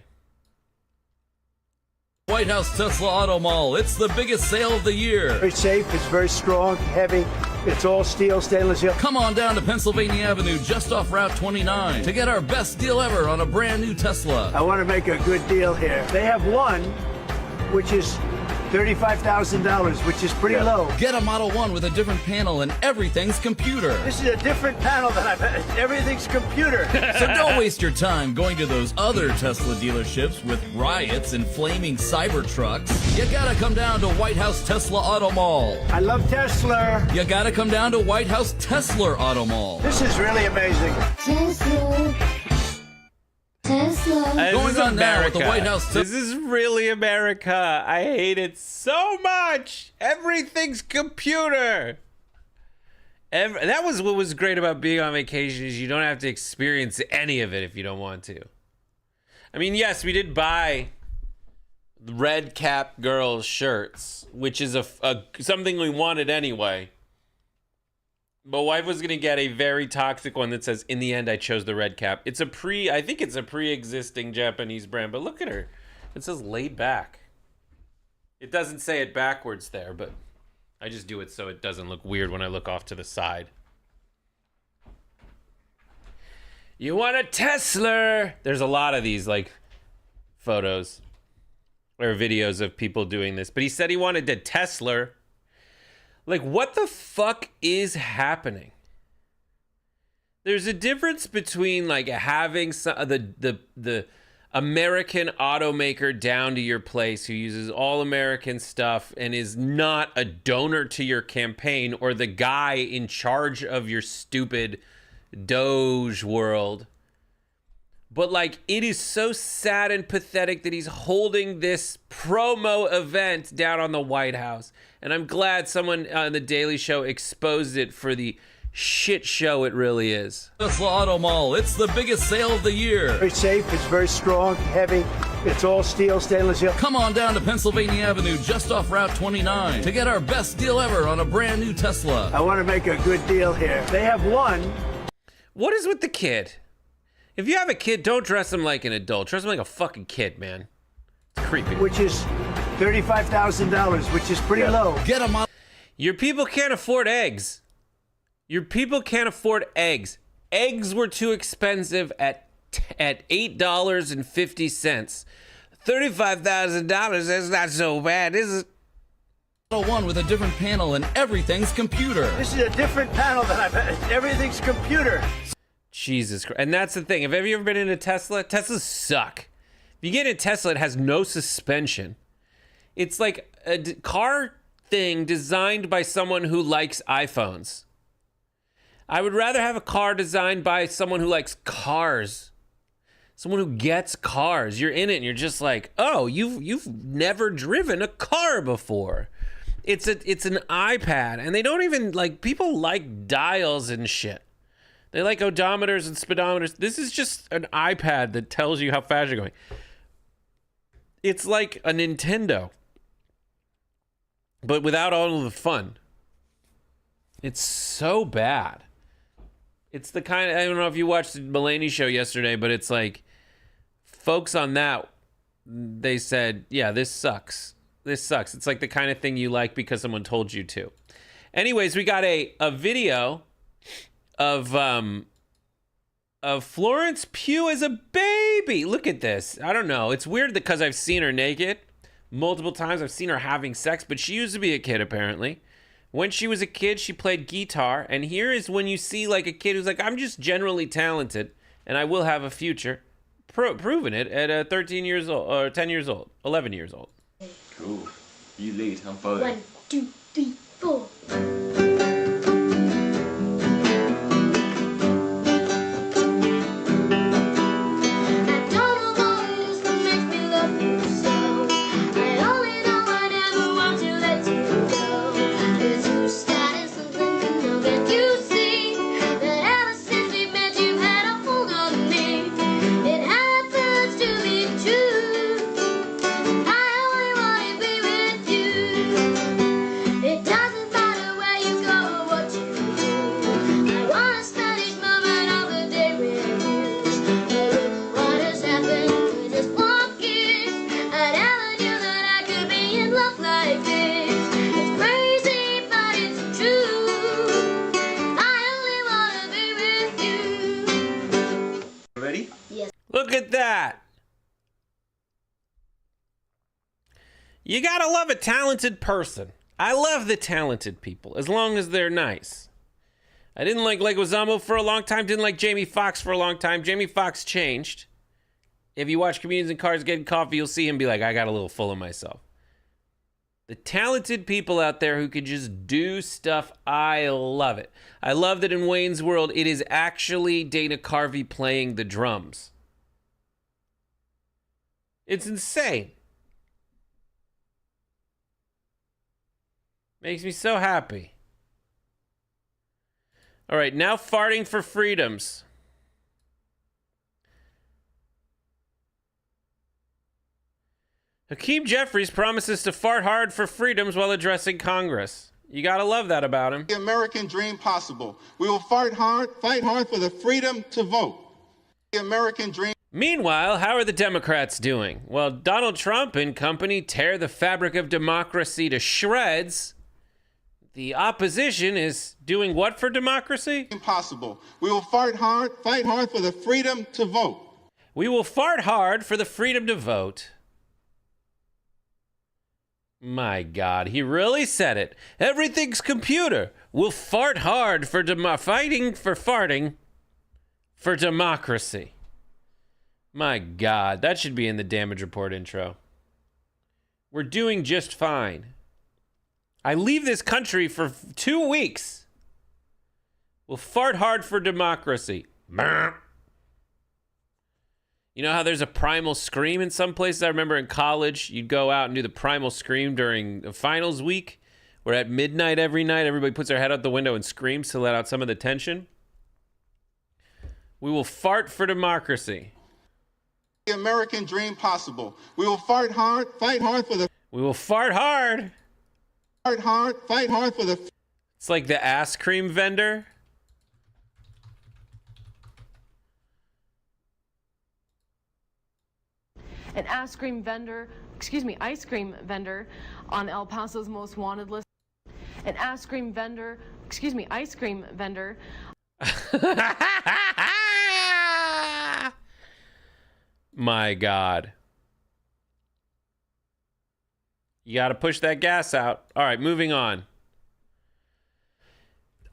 White House Tesla Auto Mall. It's the biggest sale of the year. Very safe, it's very strong, heavy. It's all steel, stainless steel. Come on down to Pennsylvania Avenue, just off Route 29, to get our best deal ever on a brand new Tesla. I want to make a good deal here. They have one, which is $35,000, which is pretty low. Get a Model 1 with a different panel and everything's computer. This is a different panel than I've had. Everything's computer. So don't waste your time going to those other Tesla dealerships with riots and flaming cyber trucks. You gotta come down to White House Tesla Auto Mall. I love Tesla. You gotta come down to White House Tesla Auto Mall. This is really amazing. Tesla. Tesla. This Going is on now with America. the White House This is really America. I hate it so much. Everything's computer. That was what was great about being on vacation, is you don't have to experience any of it if you don't want to. I mean, yes, we did buy red cap girls shirts, which is a something we wanted anyway. But wife was gonna get a very toxic one that says, "In the end, I chose the red cap." It's a I think it's a pre-existing Japanese brand, but look at her. It says "laid back." It doesn't say it backwards there, but I just do it so it doesn't look weird when I look off to the side. You want a Tesla? There's a lot of these like photos or videos of people doing this, but he said he wanted a Tesla. Like, what the fuck is happening? There's a difference between like having the American automaker down to your place who uses all American stuff and is not a donor to your campaign, or the guy in charge of your stupid Doge world. But like, it is so sad and pathetic that he's holding this promo event down on the White House. And I'm glad someone on the Daily Show exposed it for the shit show it really is. Tesla Auto Mall. It's the biggest sale of the year. Very safe, it's very strong, heavy. It's all steel, stainless steel. Come on down to Pennsylvania Avenue, just off Route 29, to get our best deal ever on a brand new Tesla. I want to make a good deal here. They have one. What is with the kid? If you have a kid, don't dress him like an adult. Dress him like a fucking kid, man. It's creepy. Which is $35,000, which is pretty low. Get a Model. Your people can't afford eggs. Your people can't afford eggs. Eggs were too expensive at $8.50. $35,000 is not so bad, is it? Model 1 with a different panel and everything's computer. This is a different panel than I've had. Everything's computer. Jesus Christ. And that's the thing. Have you ever been in a Tesla? Teslas suck. If you get a Tesla, it has no suspension. It's like a car thing designed by someone who likes iPhones. I would rather have a car designed by someone who likes cars. Someone who gets cars. You're in it and you're just like, oh, you've never driven a car before. It's an iPad, and they don't even like, people like dials and shit. They like odometers and speedometers. This is just an iPad that tells you how fast you're going. It's like a Nintendo, but without all of the fun. It's so bad. It's the kind of, I don't know if you watched the Mulaney show yesterday, but it's like, folks on that, they said, yeah, this sucks. This sucks. It's like the kind of thing you like because someone told you to. Anyways, we got a video of Florence Pugh as a baby. Look at this. I don't know. It's weird because I've seen her naked multiple times. I've seen her having sex, but she used to be a kid apparently. When she was a kid, she played guitar, and here is when you see like a kid who's like, I'm just generally talented and I will have a future. Proven it at 13 years old, or 10 years old, 11 years old. Cool. You lead, I'm following. 1, 2, 3, 4. talk like this. It's crazy, but it's true. I only wanna be with you. Ready? Yes. Look at that. You gotta love a talented person. I love the talented people, as long as they're nice. I didn't like Leguizamo for a long time, didn't like Jamie Foxx for a long time. Jamie Foxx changed. If you watch Comedians in Cars Getting Coffee, you'll see him be like, I got a little full of myself. The talented people out there who can just do stuff, I love it. I love that in Wayne's World, it is actually Dana Carvey playing the drums. It's insane. Makes me so happy. All right, now farting for freedoms. Hakeem Jeffries promises to fart hard for freedoms while addressing Congress. You gotta love that about him. The American dream possible. We will fight hard for the freedom to vote. The American dream. Meanwhile, how are the Democrats doing? Well, Donald Trump and company tear the fabric of democracy to shreds. The opposition is doing what for democracy? Impossible. We will fight hard for the freedom to vote. We will fart hard for the freedom to vote. My God, he really said it. Everything's computer. We'll fart hard for fighting for farting for democracy. My God, that should be in the damage report intro. We're doing just fine. I leave this country for 2 weeks. We'll fart hard for democracy. You know how there's a primal scream in some places? I remember in college, you'd go out and do the primal scream during the finals week, where at midnight every night, everybody puts their head out the window and screams to let out some of the tension. We will fart for democracy. The American dream possible. We will fight hard for the. We will fart hard. Fight hard for the. It's like the ass cream vendor. An ice cream vendor on El Paso's most wanted list. An ice cream vendor. My God. You got to push that gas out. All right, moving on.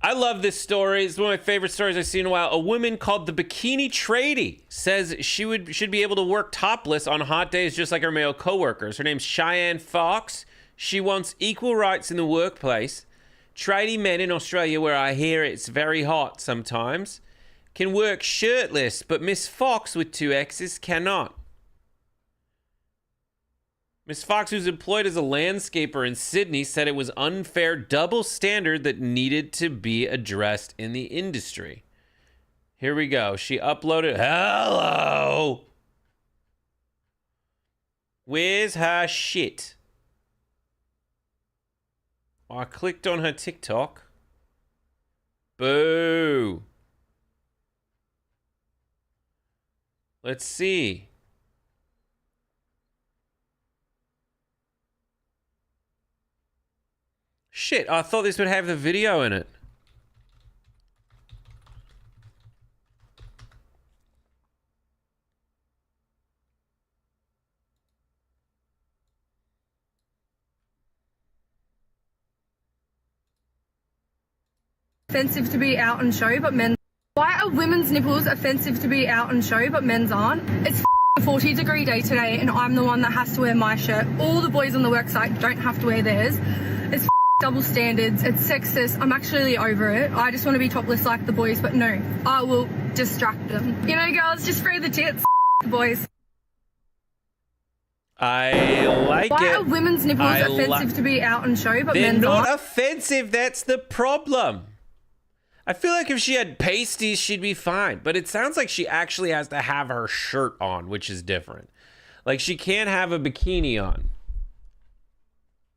I love this story. It's one of my favorite stories I've seen in a while. A woman called the Bikini Tradey says she should be able to work topless on hot days just like her male coworkers. Her name's Cheyenne Fox. She wants equal rights in the workplace. Tradie men in Australia, where I hear it's very hot sometimes, can work shirtless, but Miss Fox with 2 X's cannot. Miss Fox, who's employed as a landscaper in Sydney, said it was unfair double standard that needed to be addressed in the industry. Here we go. She uploaded. Hello. Where's her shit? Oh, I clicked on her TikTok. Boo. Let's see. Shit, I thought this would have the video in it. Offensive to be out and show, but men. Why are women's nipples offensive to be out and show, but men's aren't? It's a 40-degree day today, and I'm the one that has to wear my shirt. All the boys on the worksite don't have to wear theirs. It's double standards. It's sexist. I'm actually over it. I just want to be topless like the boys, but no, I will distract them. You know, girls, just free the tits, the boys. I like Why it. are women's nipples offensive to be out and show, but They're men's not aren't? offensive. That's the problem. I feel like if she had pasties, she'd be fine. But it sounds like she actually has to have her shirt on, which is different. Like, she can't have a bikini on.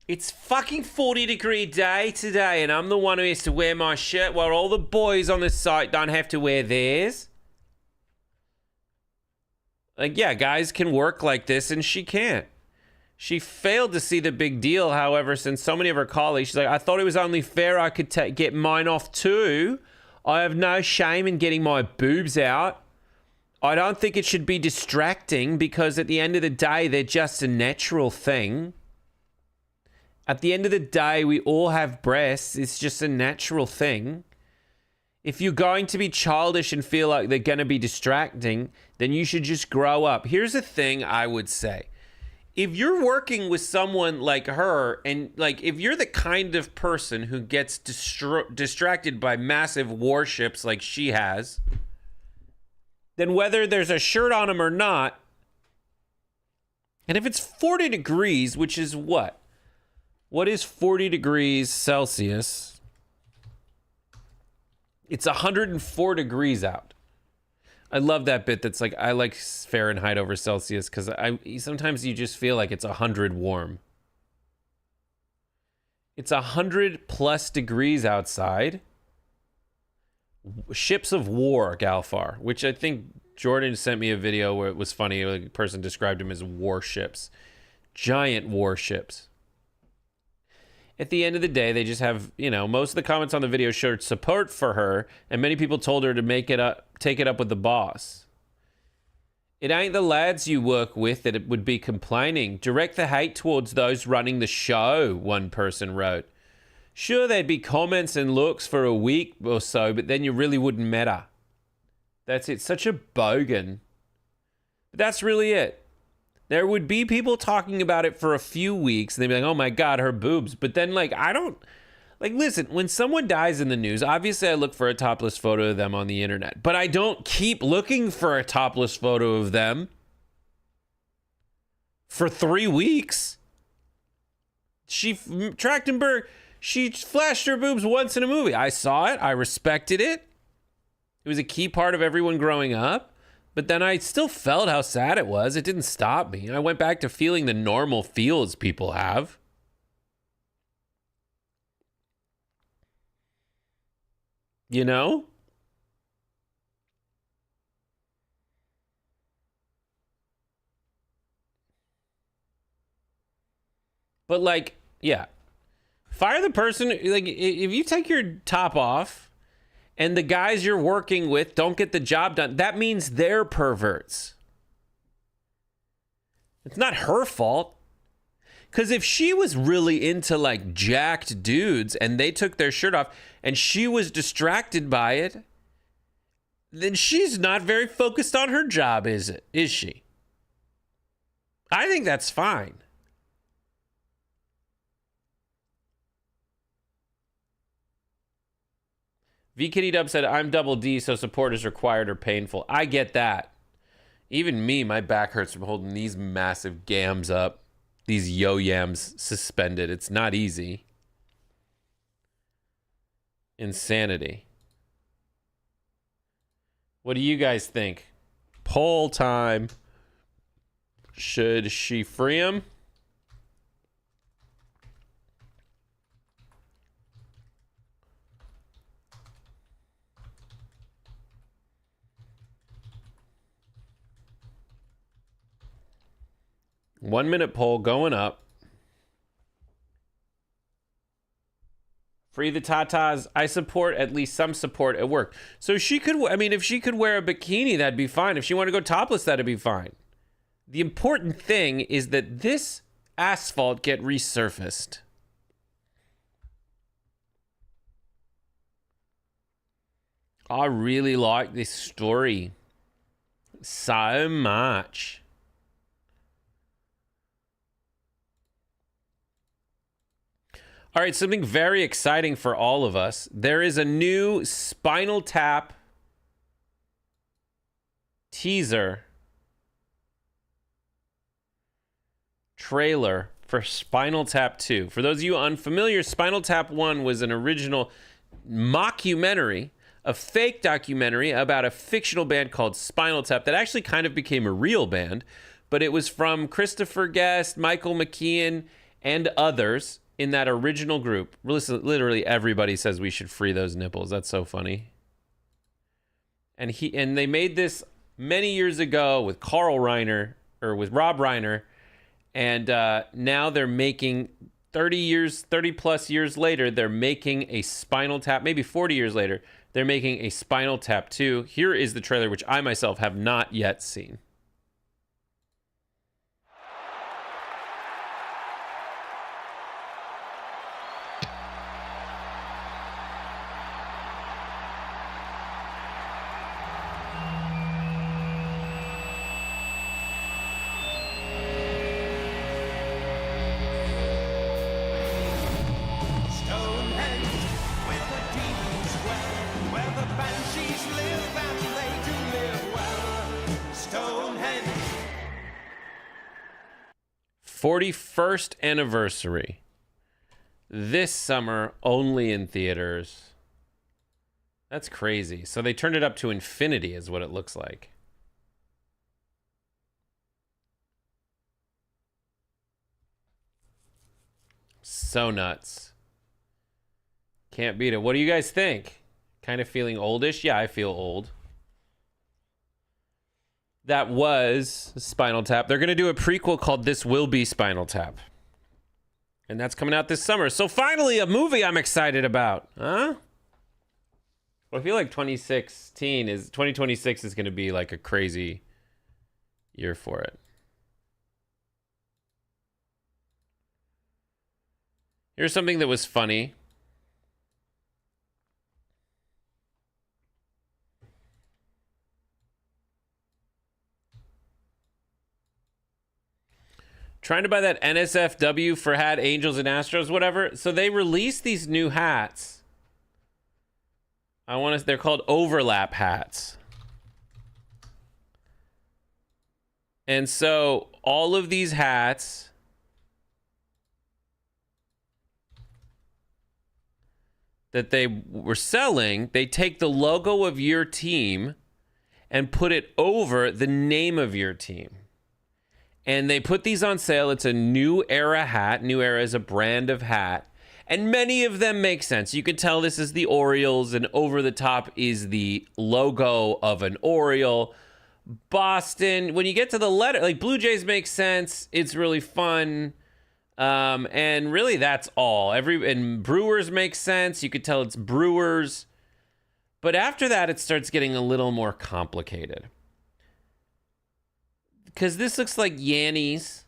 It's fucking 40-degree day today, and I'm the one who has to wear my shirt while all the boys on the site don't have to wear theirs. Like, yeah, guys can work like this, and she can't. She failed to see the big deal, however, since so many of her colleagues, she's like, I thought it was only fair I could get mine off too. I have no shame in getting my boobs out. I don't think it should be distracting because at the end of the day, they're just a natural thing. At the end of the day, we all have breasts. It's just a natural thing. If you're going to be childish and feel like they're going to be distracting, then you should just grow up. Here's the thing I would say. If you're working with someone like her, and like if you're the kind of person who gets distracted by massive warships like she has, then whether there's a shirt on them or not, and if it's 40 degrees, which is what? What is 40 degrees Celsius? It's 104 degrees out. I love that bit that's like, I like Fahrenheit over Celsius because sometimes you just feel like it's 100 warm. It's 100 plus degrees outside. Ships of war, Galfar, which I think Jordan sent me a video where it was funny. A person described them as warships. Giant warships. At the end of the day, they just have, you know, most of the comments on the video showed support for her, and many people told her to take it up with the boss. It ain't the lads you work with that it would be complaining. Direct the hate towards those running the show, one person wrote. Sure, there'd be comments and looks for a week or so, but then you really wouldn't matter. That's it. Such a bogan. But that's really it. There would be people talking about it for a few weeks, and they'd be like, oh my God, her boobs. But then, like, I don't... Like, listen, when someone dies in the news, obviously I look for a topless photo of them on the internet. But I don't keep looking for a topless photo of them for 3 weeks. Trachtenberg... She flashed her boobs once in a movie. I saw it. I respected it. It was a key part of everyone growing up. But then I still felt how sad it was. It didn't stop me. I went back to feeling the normal feels people have. You know? But like, yeah. Fire the person, like, if you take your top off and the guys you're working with don't get the job done, that means they're perverts. It's not her fault. Because if she was really into, like, jacked dudes and they took their shirt off and she was distracted by it, then she's not very focused on her job, is she? I think that's fine. Bikini Dub said, I'm double D, so support is required or painful. I get that. Even me, my back hurts from holding these massive gams up. These yo-yams suspended. It's not easy. Insanity. What do you guys think? Poll time. Should she free him? One minute poll going up. Free the tatas. I support at least some support at work. So she could, I mean, if she could wear a bikini, that'd be fine. If she wanted to go topless, that'd be fine. The important thing is that this asphalt get resurfaced. I really like this story so much. All right, something very exciting for all of us. There is a new Spinal Tap teaser trailer for Spinal Tap 2. For those of you unfamiliar, Spinal Tap 1 was an original mockumentary, a fake documentary about a fictional band called Spinal Tap that actually kind of became a real band, but it was from Christopher Guest, Michael McKean, and others in that original group. Literally everybody says we should free those nipples. That's so funny. And they made this many years ago with Rob Reiner, And now they're making 30 plus years later, they're making a Spinal Tap. Maybe 40 years later, they're making a Spinal Tap 2. Here is the trailer, which I myself have not yet seen. Where the banshees live and they do live well. Stonehenge. 41st anniversary. This summer, only in theaters. That's crazy. So they turned it up to infinity is what it looks like. So nuts. Can't beat it. What do you guys think? Kind of feeling oldish? Yeah, I feel old. That was Spinal Tap. They're going to do a prequel called This Will Be Spinal Tap. And that's coming out this summer. So finally, a movie I'm excited about. Huh? Well, I feel like 2026 is going to be like a crazy year for it. Here's something that was funny. Trying to buy that NSFW for hat, Angels and Astros, whatever. So they released these new hats. They're called overlap hats. And so all of these hats that they were selling, they take the logo of your team and put it over the name of your team. And they put these on sale. It's a New Era hat. New Era is a brand of hat. And many of them make sense. You can tell this is the Orioles, and over the top is the logo of an Oriole. Boston, when you get to the letter, like Blue Jays make sense. It's really fun. And really that's all. And Brewers make sense. You could tell it's Brewers. But after that, it starts getting a little more complicated. Because this looks like Yannies.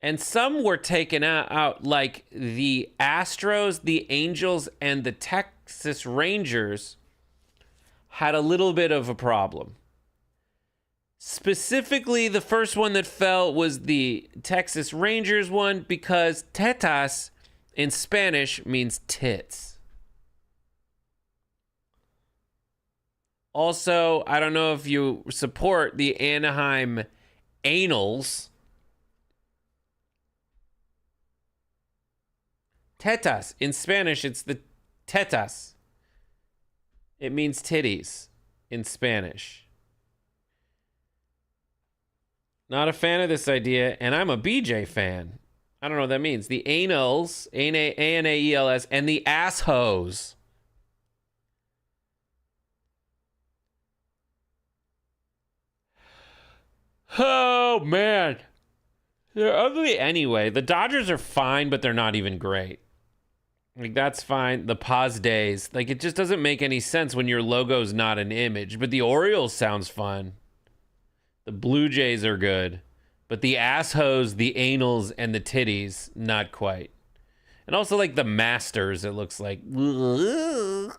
And some were taken out, like the Astros, the Angels, and the Texas Rangers had a little bit of a problem. Specifically, the first one that fell was the Texas Rangers one because tetas in Spanish means tits. Also, I don't know if you support the Anaheim Anals. Tetas. In Spanish, it's the tetas. It means titties in Spanish. Not a fan of this idea, and I'm a BJ fan. I don't know what that means. The anals, A-N-A-E-L-S, and the asshoes. Oh, man. They're ugly anyway. The Dodgers are fine, but they're not even great. Like, that's fine. The pause days. Like, it just doesn't make any sense when your logo's not an image. But the Orioles sounds fun. The Blue Jays are good. But the asshoes, the anals, and the titties, not quite. And also, like, the Masters, it looks like. Mamee!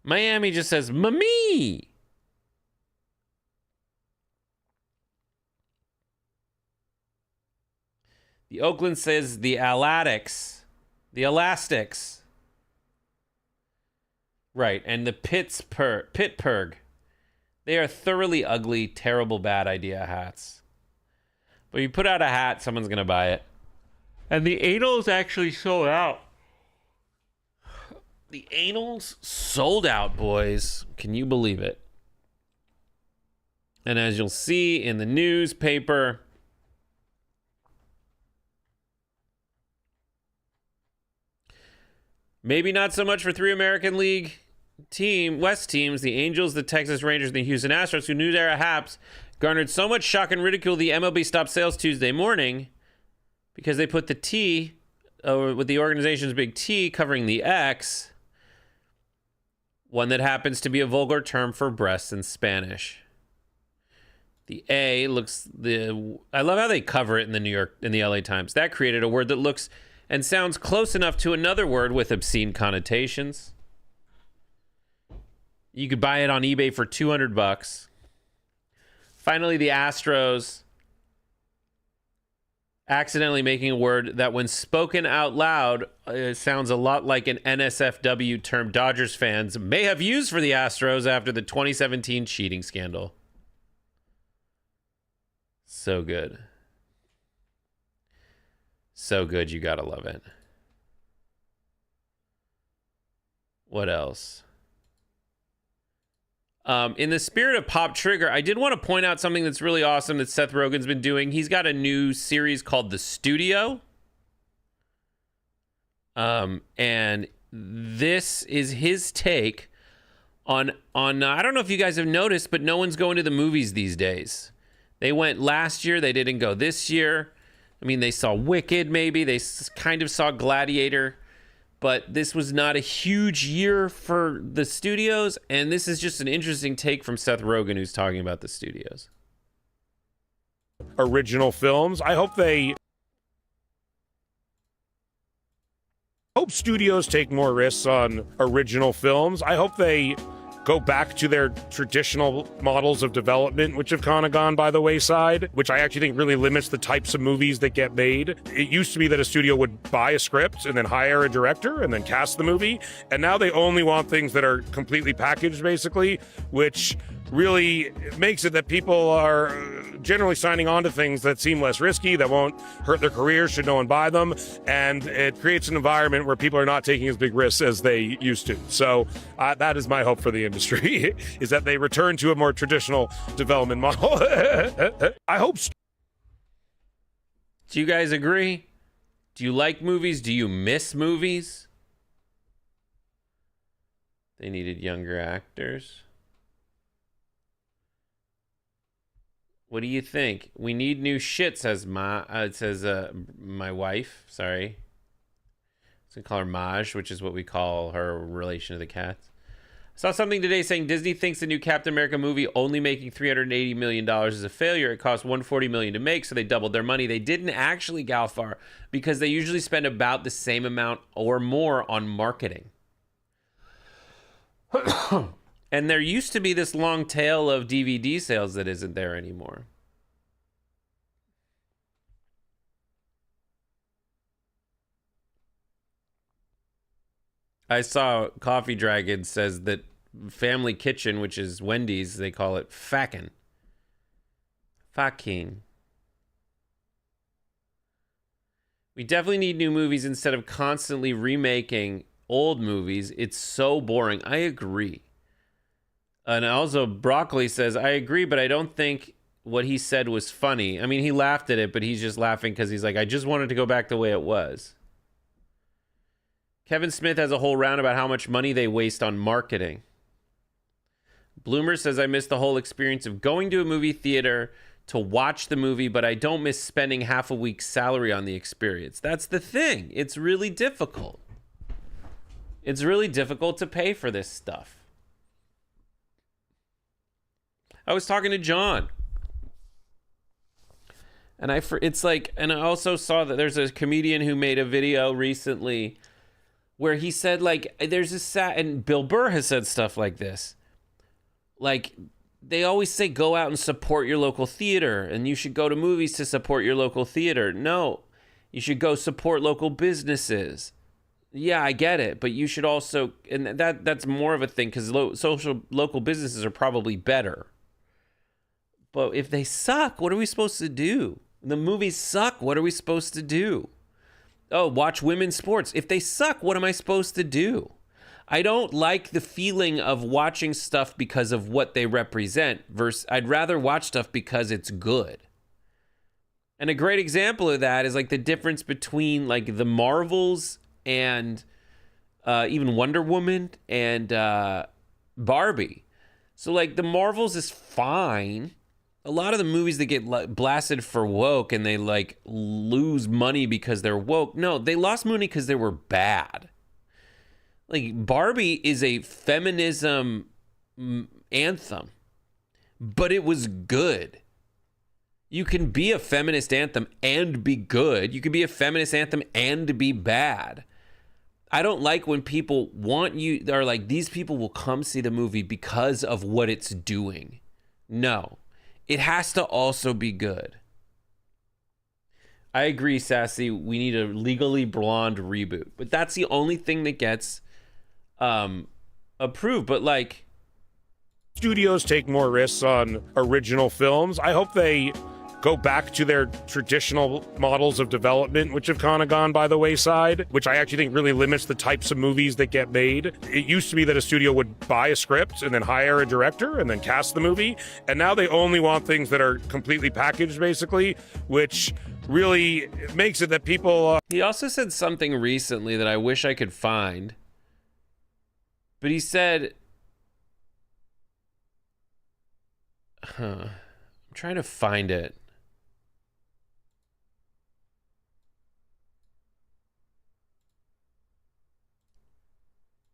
Miami just says, Mamee! The Oakland says the Elastics. The Elastics. Right, and the Pittsburgh. They are thoroughly ugly, terrible, bad idea hats. But you put out a hat, someone's going to buy it. And the anals actually sold out. The anals sold out, boys. Can you believe it? And as you'll see in the newspaper, maybe not so much for three American League West teams, the Angels, the Texas Rangers, the Houston Astros, who New Era hats garnered so much shock and ridicule the MLB stopped sales Tuesday morning because they put the T with the organization's big T covering the X, one that happens to be a vulgar term for breasts in Spanish. The A I love how they cover it in the LA Times. That created a word that looks and sounds close enough to another word with obscene connotations. You could buy it on eBay for $200. Finally, the Astros accidentally making a word that when spoken out loud sounds a lot like an NSFW term Dodgers fans may have used for the Astros after the 2017 cheating scandal. So good. So good, you gotta love it. What else? In the spirit of Pop Trigger, I did want to point out something that's really awesome that Seth Rogen's been doing. He's got a new series called The Studio. And this is his take on I don't know if you guys have noticed, but no one's going to the movies these days. They went last year. They didn't go this year. I mean, they saw Wicked, maybe. They kind of saw Gladiator. But this was not a huge year for the studios, and this is just an interesting take from Seth Rogen, who's talking about the studios. Original films. I hope studios take more risks on original films. I hope they go back to their traditional models of development, which have kind of gone by the wayside, which I actually think really limits the types of movies that get made. It used to be that a studio would buy a script and then hire a director and then cast the movie. And now they only want things that are completely packaged, basically, which really makes it that people are generally signing on to things that seem less risky, that won't hurt their careers should no one buy them. And it creates an environment where people are not taking as big risks as they used to. So that is my hope for the industry, is that they return to a more traditional development model. I hope. Do you guys agree? Do you like movies? Do you miss movies? They needed younger actors. What do you think? We need new shit, says my wife. Sorry. So we call her Maj, which is what we call her relation to the cats. I saw something today saying Disney thinks the new Captain America movie only making $380 million is a failure. It cost $140 million to make, so they doubled their money. They didn't actually, Galfar, because they usually spend about the same amount or more on marketing. And there used to be this long tail of DVD sales that isn't there anymore. I saw Coffee Dragon says that Family Kitchen, which is Wendy's, they call it Fackin. Fucking. We definitely need new movies instead of constantly remaking old movies. It's so boring. I agree. And also, Broccoli says, I agree, but I don't think what he said was funny. I mean, he laughed at it, but he's just laughing because he's like, I just wanted to go back the way it was. Kevin Smith has a whole round about how much money they waste on marketing. Bloomer says, I miss the whole experience of going to a movie theater to watch the movie, but I don't miss spending half a week's salary on the experience. That's the thing. It's really difficult. It's really difficult to pay for this stuff. I was talking to John, and I also saw that there's a comedian who made a video recently where he said, like, there's a and Bill Burr has said stuff like this. Like, they always say, go out and support your local theater, and you should go to movies to support your local theater. No, you should go support local businesses. Yeah, I get it, but you should also, and that's more of a thing because local businesses are probably better. But if they suck, what are we supposed to do? The movies suck. What are we supposed to do? Oh, watch women's sports. If they suck, what am I supposed to do? I don't like the feeling of watching stuff because of what they represent versus I'd rather watch stuff because it's good. And a great example of that is like the difference between like the Marvels and even Wonder Woman and Barbie. So like the Marvels is fine. a lot of the movies that get blasted for woke and they like lose money because they're woke. No, they lost money because they were bad. Like Barbie is a feminism anthem, but it was good. You can be a feminist anthem and be good. You can be a feminist anthem and be bad. I don't like when people want you, they're like, these people will come see the movie because of what it's doing. No, it has to also be good. I agree, Sassy. We need a Legally Blonde reboot, but that's the only thing that gets approved. But like, studios take more risks on original films. I hope they go back to their traditional models of development, which have kind of gone by the wayside, which I actually think really limits the types of movies that get made. It used to be that a studio would buy a script and then hire a director and then cast the movie. And now they only want things that are completely packaged, basically, which really makes it that people... He also said something recently that I wish I could find. But he said... I'm trying to find it.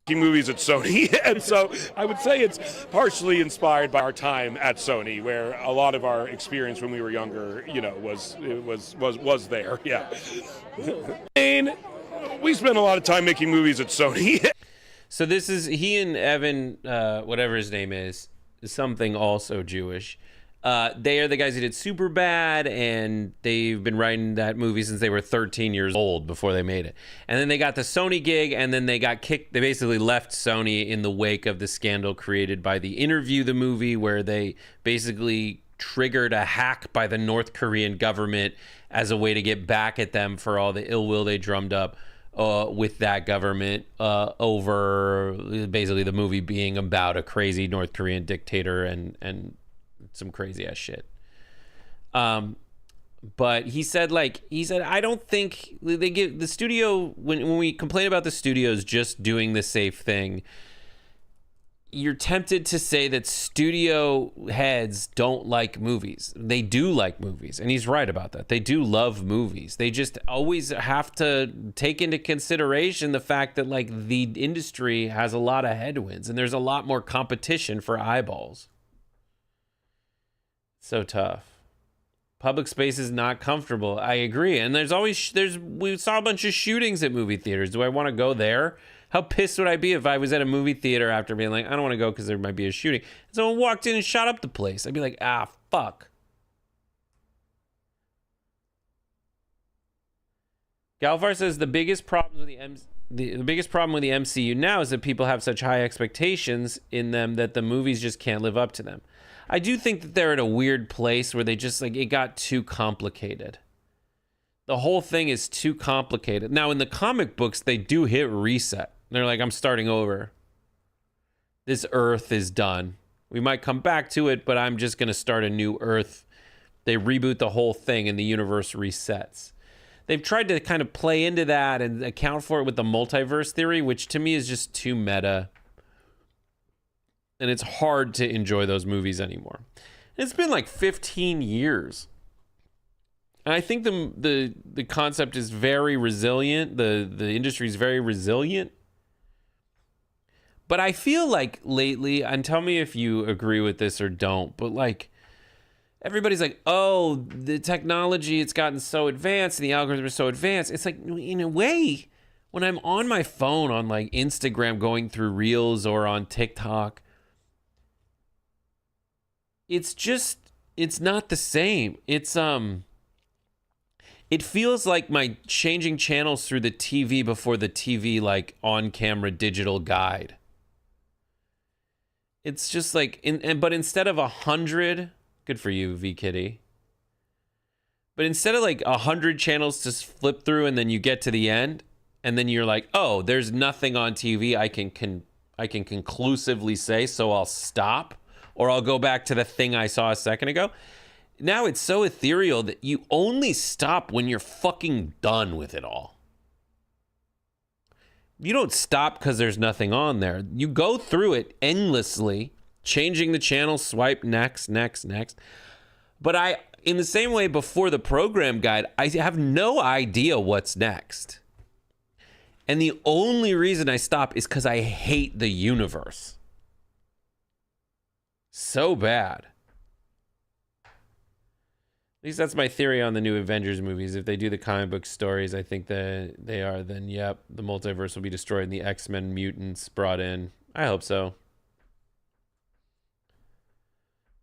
Movies at Sony, and so I would say it's partially inspired by our time at Sony, where a lot of our experience when we were younger, you know, was there. Yeah, and we spent a lot of time making movies at Sony. So this is he and Evan, whatever his name is something also Jewish. They are the guys who did Superbad, and they've been writing that movie since they were 13 years old before they made it. And then they got the Sony gig, and then they got kicked. They basically left Sony in the wake of the scandal created by The Interview, the movie, where they basically triggered a hack by the North Korean government as a way to get back at them for all the ill will they drummed up with that government over basically the movie being about a crazy North Korean dictator and some crazy ass shit. But he said I don't think they give the studio, when we complain about the studios just doing the safe thing, you're tempted to say that studio heads don't like movies. They do like movies, and he's right about that. They do love movies. They just always have to take into consideration the fact that like the industry has a lot of headwinds and there's a lot more competition for eyeballs. So tough. Public space is not comfortable. I agree. And we saw a bunch of shootings at movie theaters. Do I want to go there? How pissed would I be if I was at a movie theater after being like, I don't want to go because there might be a shooting. And someone walked in and shot up the place. I'd be like, fuck. Galfar says the biggest problem with the biggest problem with the MCU now is that people have such high expectations in them that the movies just can't live up to them. I do think that they're at a weird place where they just like it got too complicated. The whole thing is too complicated. Now in the comic books, they do hit reset. They're like, I'm starting over. This Earth is done. We might come back to it, but I'm just going to start a new Earth. They reboot the whole thing and the universe resets. They've tried to kind of play into that and account for it with the multiverse theory, which to me is just too meta. And it's hard to enjoy those movies anymore. And it's been like 15 years. And I think the concept is very resilient. The industry is very resilient. But I feel like lately, and tell me if you agree with this or don't, but like everybody's like, oh, the technology, it's gotten so advanced and the algorithms are so advanced. It's like, in a way, when I'm on my phone on like Instagram going through Reels or on TikTok, it's not the same. It feels like my changing channels through the TV before the TV like on-camera digital guide. It's just like, but instead of 100, good for you, V Kitty. But instead of like 100 channels to flip through and then you get to the end and then you're like, oh, there's nothing on TV I can conclusively say, so I'll stop or I'll go back to the thing I saw a second ago. Now it's so ethereal that you only stop when you're fucking done with it all. You don't stop because there's nothing on there. You go through it endlessly, changing the channel, swipe next. But in the same way before the program guide, I have no idea what's next. And the only reason I stop is because I hate the universe. So bad. At least that's my theory on the new Avengers movies. If they do the comic book stories, I think that they are, then yep, the multiverse will be destroyed and the X-Men mutants brought in. I hope so.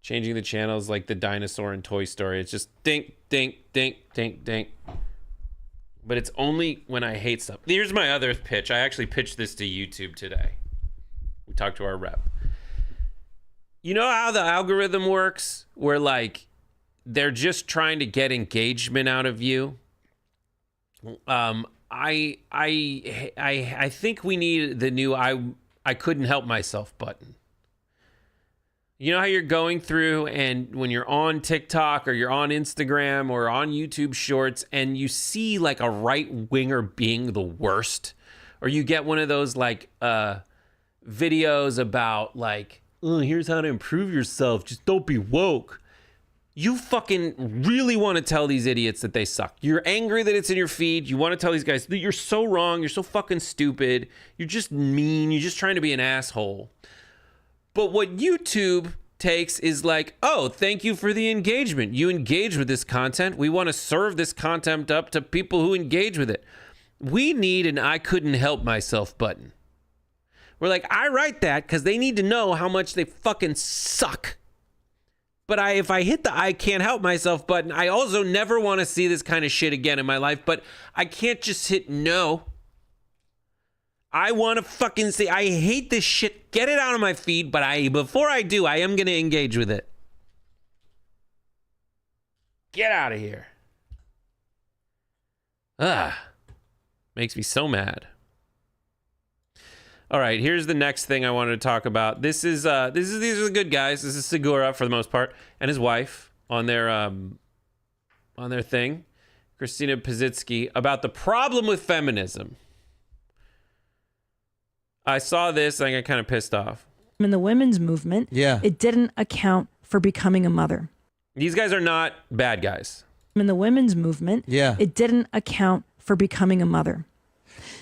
Changing the channels like the dinosaur in Toy Story. It's just dink, dink, dink, dink, dink. But it's only when I hate stuff. Here's my other pitch. I actually pitched this to YouTube today. We talked to our rep. You know how the algorithm works? Where like, they're just trying to get engagement out of you. I think we need the new I couldn't help myself button. You know how you're going through and when you're on TikTok or you're on Instagram or on YouTube Shorts and you see like a right winger being the worst, or you get one of those like videos about like, oh, here's how to improve yourself. Just don't be woke. You fucking really want to tell these idiots that they suck. You're angry that it's in your feed. You want to tell these guys that you're so wrong. You're so fucking stupid. You're just mean. You're just trying to be an asshole. But what YouTube takes is like, oh, thank you for the engagement. You engage with this content. We want to serve this content up to people who engage with it. We need an I couldn't help myself button. We're like, I write that because they need to know how much they fucking suck. But if I hit the I can't help myself button, I also never want to see this kind of shit again in my life. But I can't just hit no. I want to fucking say, I hate this shit. Get it out of my feed. But before I do, I am going to engage with it. Get out of here. Makes me so mad. All right, here's the next thing I wanted to talk about. These are the good guys. This is Segura for the most part, and his wife on their thing, Christina Pazitsky, about the problem with feminism. I saw this and I got kind of pissed off. In the women's movement, it didn't account for becoming a mother. These guys are not bad guys. In the women's movement, it didn't account for becoming a mother.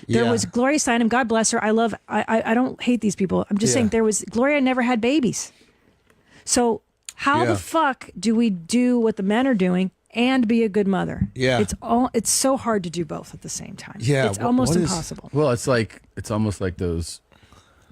There was Gloria Steinem, God bless her. I don't hate these people. I'm just saying Gloria never had babies. So how the fuck do we do what the men are doing and be a good mother? It's so hard to do both at the same time. It's almost impossible. Well, it's almost like those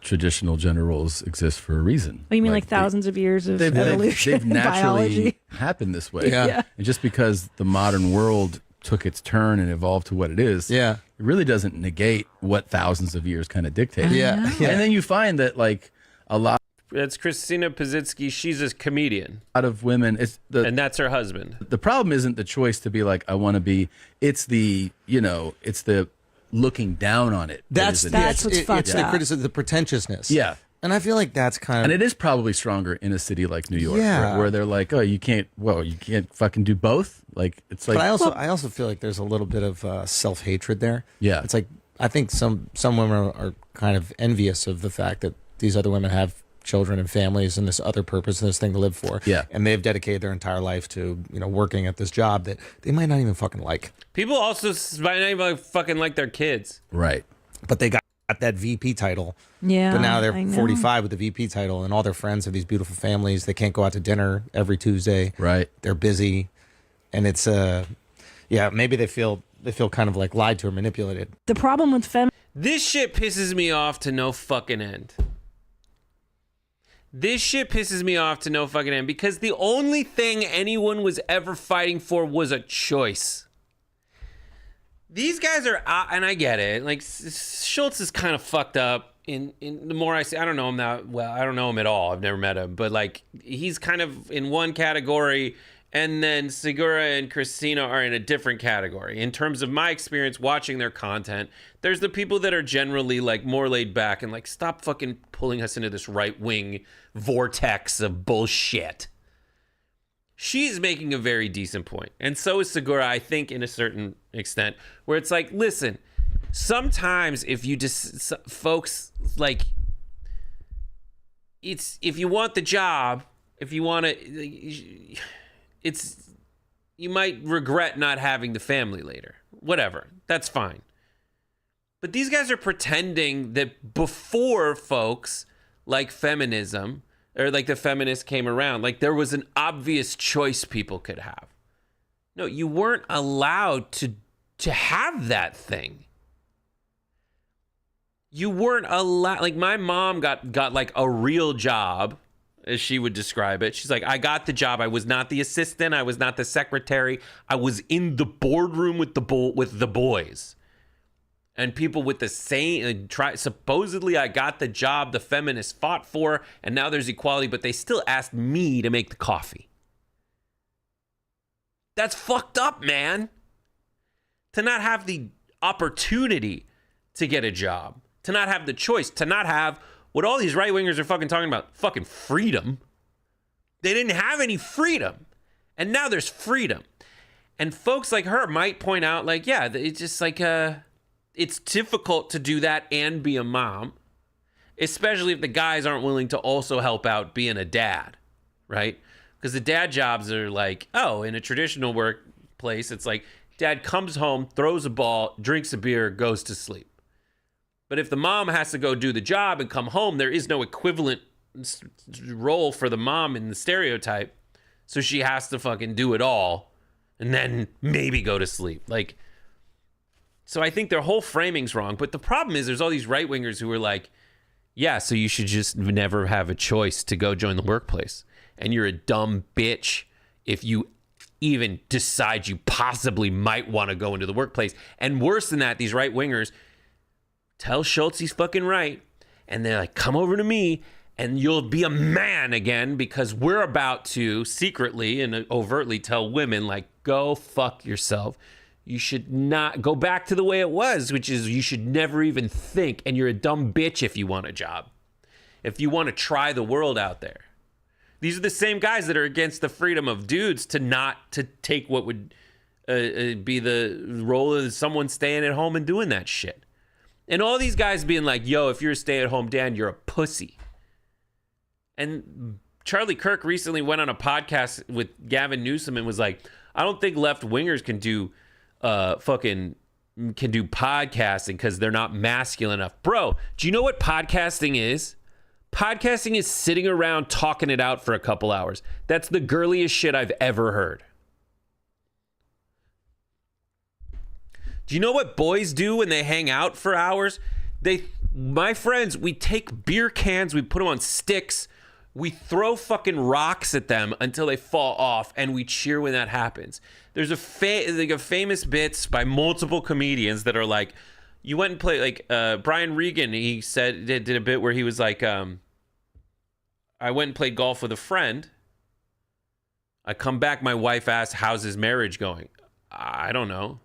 traditional gender roles exist for a reason. Oh, you mean like thousands of years of evolution? They've naturally biology? happened this way. And just because the modern world took its turn and evolved to what it is, it really doesn't negate what thousands of years kind of dictated. And then you find that like a lot. That's Christina Pazitsky. She's a comedian. A lot of women, and that's her husband. The problem isn't the choice to be like, I want to be. It's the looking down on it. That's what's fucked up. It's the criticism, the pretentiousness. Yeah. And I feel like that's kind of... And it is probably stronger in a city like New York, where they're like, oh, you can't fucking do both? Like, it's like... But I also feel like there's a little bit of self-hatred there. Yeah. It's like, I think some women are kind of envious of the fact that these other women have children and families and this other purpose and this thing to live for. Yeah. And they've dedicated their entire life to, working at this job that they might not even fucking like. People also might not even fucking like their kids. Right. But they got that VP title. Yeah. But now they're 45 with the VP title, and all their friends have these beautiful families. They can't go out to dinner every Tuesday. Right. They're busy. And it's maybe they feel kind of like lied to or manipulated. The problem with this shit pisses me off to no fucking end. This shit pisses me off to no fucking end because the only thing anyone was ever fighting for was a choice. These guys are, and I get it. Like Schultz is kind of fucked up. In the more I see, I don't know him that well. I don't know him at all. I've never met him, but like he's kind of in one category, and then Segura and Christina are in a different category. In terms of my experience watching their content, there's the people that are generally like more laid back and like stop fucking pulling us into this right wing vortex of bullshit. She's making a very decent point, and so is Segura, I think, in a certain extent, where it's like, listen, sometimes if you just, folks, like, it's, if you want the job, if you want to, you might regret not having the family later. Whatever. That's fine. But these guys are pretending that before folks like feminism, or like the feminists came around, like there was an obvious choice people could have. No, you weren't allowed to have that thing. You weren't allowed. Like my mom got like a real job, as she would describe it. She's like, I got the job. I was not the assistant. I was not the secretary. I was in the boardroom with the boys. And people with the same, supposedly I got the job the feminists fought for, and now there's equality, but they still asked me to make the coffee. That's fucked up, man. To not have the opportunity to get a job, to not have the choice, to not have what all these right-wingers are fucking talking about, fucking freedom. They didn't have any freedom, and now there's freedom. And folks like her might point out, like, yeah, it's just like, it's difficult to do that and be a mom, especially if the guys aren't willing to also help out being a dad, right? Because the dad jobs are like, oh, in a traditional workplace, it's like dad comes home, throws a ball, drinks a beer, goes to sleep. But if the mom has to go do the job and come home, there is no equivalent role for the mom in the stereotype. So she has to fucking do it all and then maybe go to sleep. Like, so I think their whole framing's wrong. But the problem is there's all these right-wingers who are like, yeah, so you should just never have a choice to go join the workplace. And you're a dumb bitch if you even decide you possibly might want to go into the workplace. And worse than that, these right-wingers tell Schultz he's fucking right. And they're like, come over to me and you'll be a man again, because we're about to secretly and overtly tell women, like, go fuck yourself. You should not go back to the way it was, which is you should never even think. And you're a dumb bitch if you want a job, if you want to try the world out there. These are the same guys that are against the freedom of dudes to take what would be the role of someone staying at home and doing that shit. And all these guys being like, yo, if you're a stay-at-home dad, you're a pussy. And Charlie Kirk recently went on a podcast with Gavin Newsom and was like, I don't think left-wingers can do podcasting because they're not masculine enough. Bro, do you know what podcasting is? Podcasting is sitting around talking it out for a couple hours. That's the girliest shit I've ever heard. Do you know what boys do when they hang out for hours? My friends, we take beer cans, we put them on sticks, we throw fucking rocks at them until they fall off, and we cheer when that happens. There's a famous bits by multiple comedians that are like, you went and played, like Brian Regan, he did a bit where he was like, I went and played golf with a friend. I come back, my wife asked, how's his marriage going? I don't know.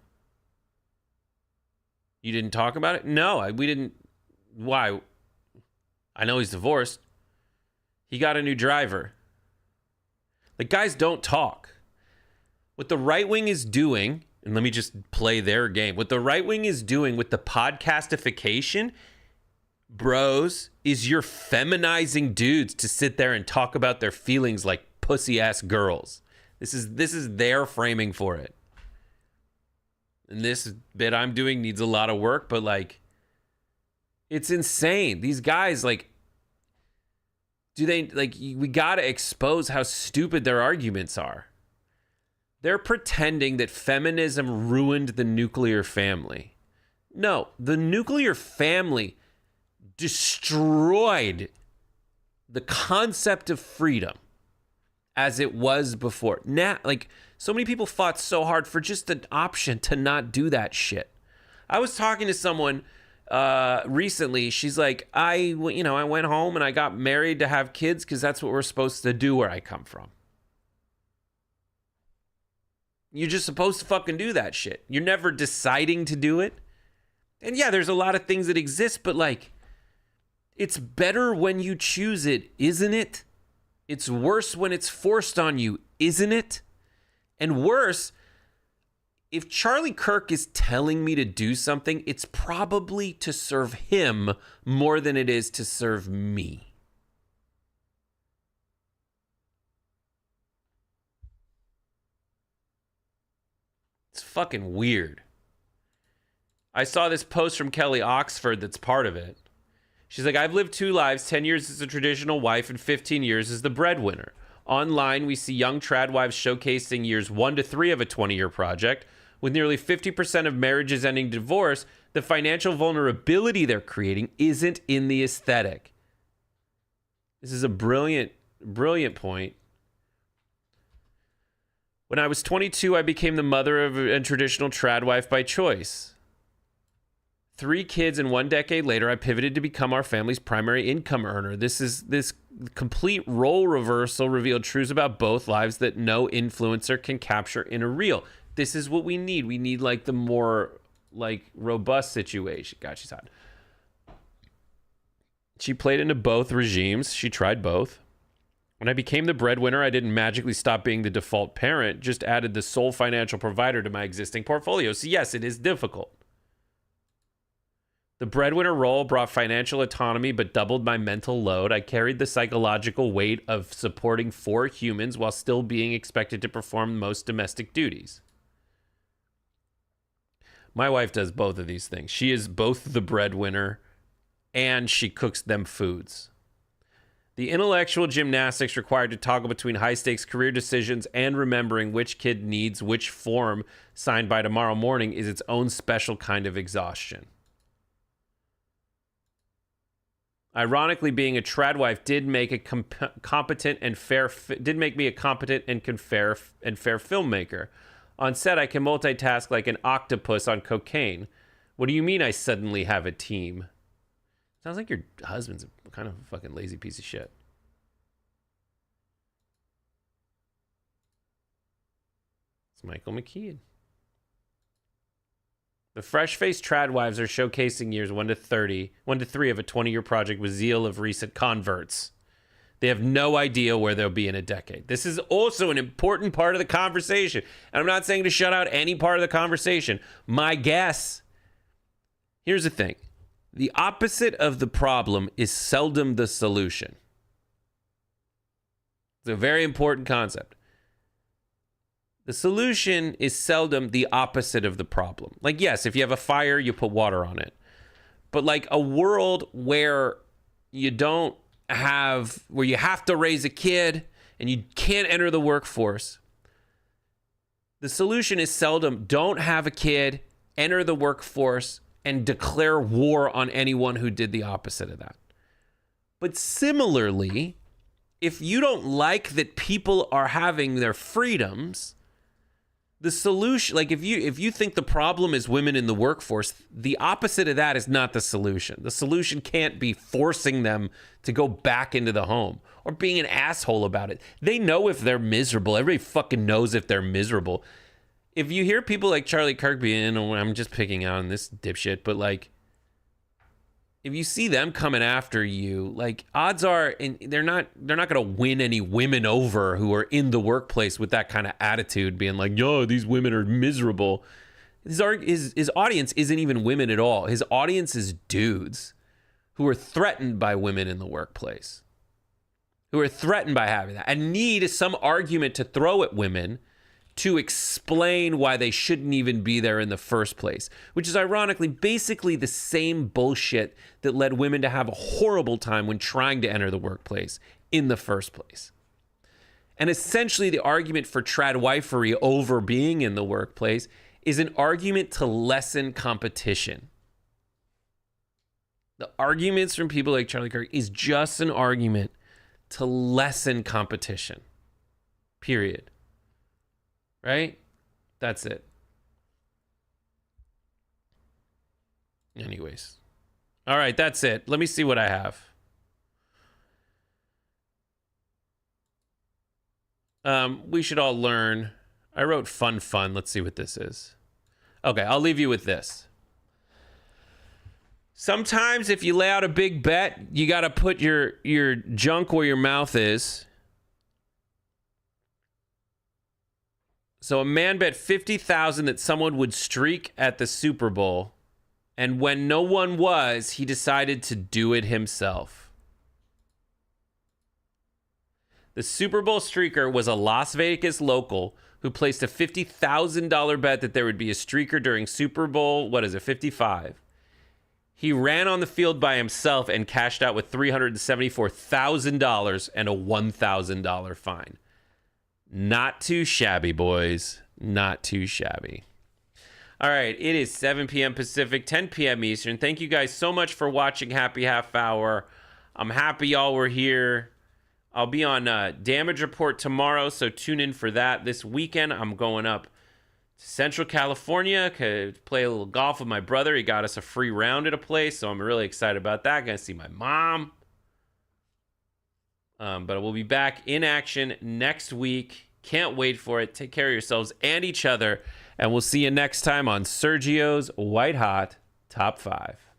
You didn't talk about it? No, we didn't. Why? I know he's divorced. He got a new driver. Like, guys don't talk. What the right wing is doing, and let me just play their game. What the right wing is doing with the podcastification, bros, is you're feminizing dudes to sit there and talk about their feelings like pussy-ass girls. This is their framing for it. And this bit I'm doing needs a lot of work, but like, it's insane. These guys, like, we gotta expose how stupid their arguments are. They're pretending that feminism ruined the nuclear family. No, the nuclear family destroyed the concept of freedom as it was before. Now, like, so many people fought so hard for just an option to not do that shit. I was talking to someone recently. She's like, I went home and I got married to have kids because that's what we're supposed to do where I come from. You're just supposed to fucking do that shit. You're never deciding to do it. And yeah, there's a lot of things that exist, but like, it's better when you choose it, isn't it? It's worse when it's forced on you, isn't it? And worse, if Charlie Kirk is telling me to do something, it's probably to serve him more than it is to serve me. It's fucking weird. I saw this post from Kelly Oxford that's part of it. She's like, I've lived 2 lives, 10 years as a traditional wife and 15 years as the breadwinner. Online, we see young trad wives showcasing years 1 to 3 of a 20-year project. With nearly 50% of marriages ending divorce, the financial vulnerability they're creating isn't in the aesthetic. This is a brilliant, brilliant point. When I was 22, I became the mother of a traditional trad wife by choice. 3 kids, and 1 decade later, I pivoted to become our family's primary income earner. This complete role reversal revealed truths about both lives that no influencer can capture in a reel. This is what we need. We need like the more like robust situation. God, she's hot. She played into both regimes. She tried both. When I became the breadwinner, I didn't magically stop being the default parent, just added the sole financial provider to my existing portfolio. So yes, it is difficult. The breadwinner role brought financial autonomy, but doubled my mental load. I carried the psychological weight of supporting 4 humans while still being expected to perform most domestic duties. My wife does both of these things. She is both the breadwinner and she cooks them foods. The intellectual gymnastics required to toggle between high-stakes career decisions and remembering which kid needs which form signed by tomorrow morning is its own special kind of exhaustion. Ironically, being a trad wife did make a competent and fair filmmaker. On set, I can multitask like an octopus on cocaine. What do you mean I suddenly have a team? Sounds like your husband's kind of a fucking lazy piece of shit. It's Michael McKean. The fresh-faced trad wives are showcasing years 1 to 3 of a 20-year project with zeal of recent converts. They have no idea where they'll be in a decade. This is also an important part of the conversation. And I'm not saying to shut out any part of the conversation. My guess, here's the thing. The opposite of the problem is seldom the solution. It's a very important concept. The solution is seldom the opposite of the problem. Like, yes, if you have a fire, you put water on it. But like a world where you have to raise a kid and you can't enter the workforce, the solution is seldom don't have a kid, enter the workforce, and declare war on anyone who did the opposite of that. But similarly, if you don't like that people are having their freedoms, the solution, like if you think the problem is women in the workforce, the opposite of that is not the solution. The solution can't be forcing them to go back into the home or being an asshole about it. They know if they're miserable. Everybody fucking knows if they're miserable. If you hear people like Charlie Kirk being, I'm just picking on this dipshit, but like, if you see them coming after you, like odds are they're not going to win any women over who are in the workplace with that kind of attitude, being like, yo, these women are miserable. His audience isn't even women at all. His audience is dudes who are threatened by women in the workplace, who are threatened by having that and need some argument to throw at women to explain why they shouldn't even be there in the first place, which is ironically basically the same bullshit that led women to have a horrible time when trying to enter the workplace in the first place. And essentially the argument for trad wifery over being in the workplace is an argument to lessen competition. The arguments from people like Charlie Kirk is just an argument to lessen competition. Period. Right? That's it. Anyways. All right, that's it. Let me see what I have. We should all learn. I wrote fun. Let's see what this is. Okay, I'll leave you with this. Sometimes if you lay out a big bet, you got to put your junk where your mouth is. So a man bet $50,000 that someone would streak at the Super Bowl, and when no one was, he decided to do it himself. The Super Bowl streaker was a Las Vegas local who placed a $50,000 bet that there would be a streaker during Super Bowl, 55. He ran on the field by himself and cashed out with $374,000 and a $1,000 fine. Not too shabby, boys. Not too shabby. All right, it is 7 p.m. Pacific, 10 p.m. Eastern. Thank you guys so much for watching Happy Half Hour. I'm happy y'all were here. I'll be on Damage Report tomorrow, so tune in for that. This weekend, I'm going up to Central California to play a little golf with my brother. He got us a free round at a place, so I'm really excited about that. Going to see my mom. But we'll be back in action next week. Can't wait for it. Take care of yourselves and each other. And we'll see you next time on Sergio's White Hot Top 5.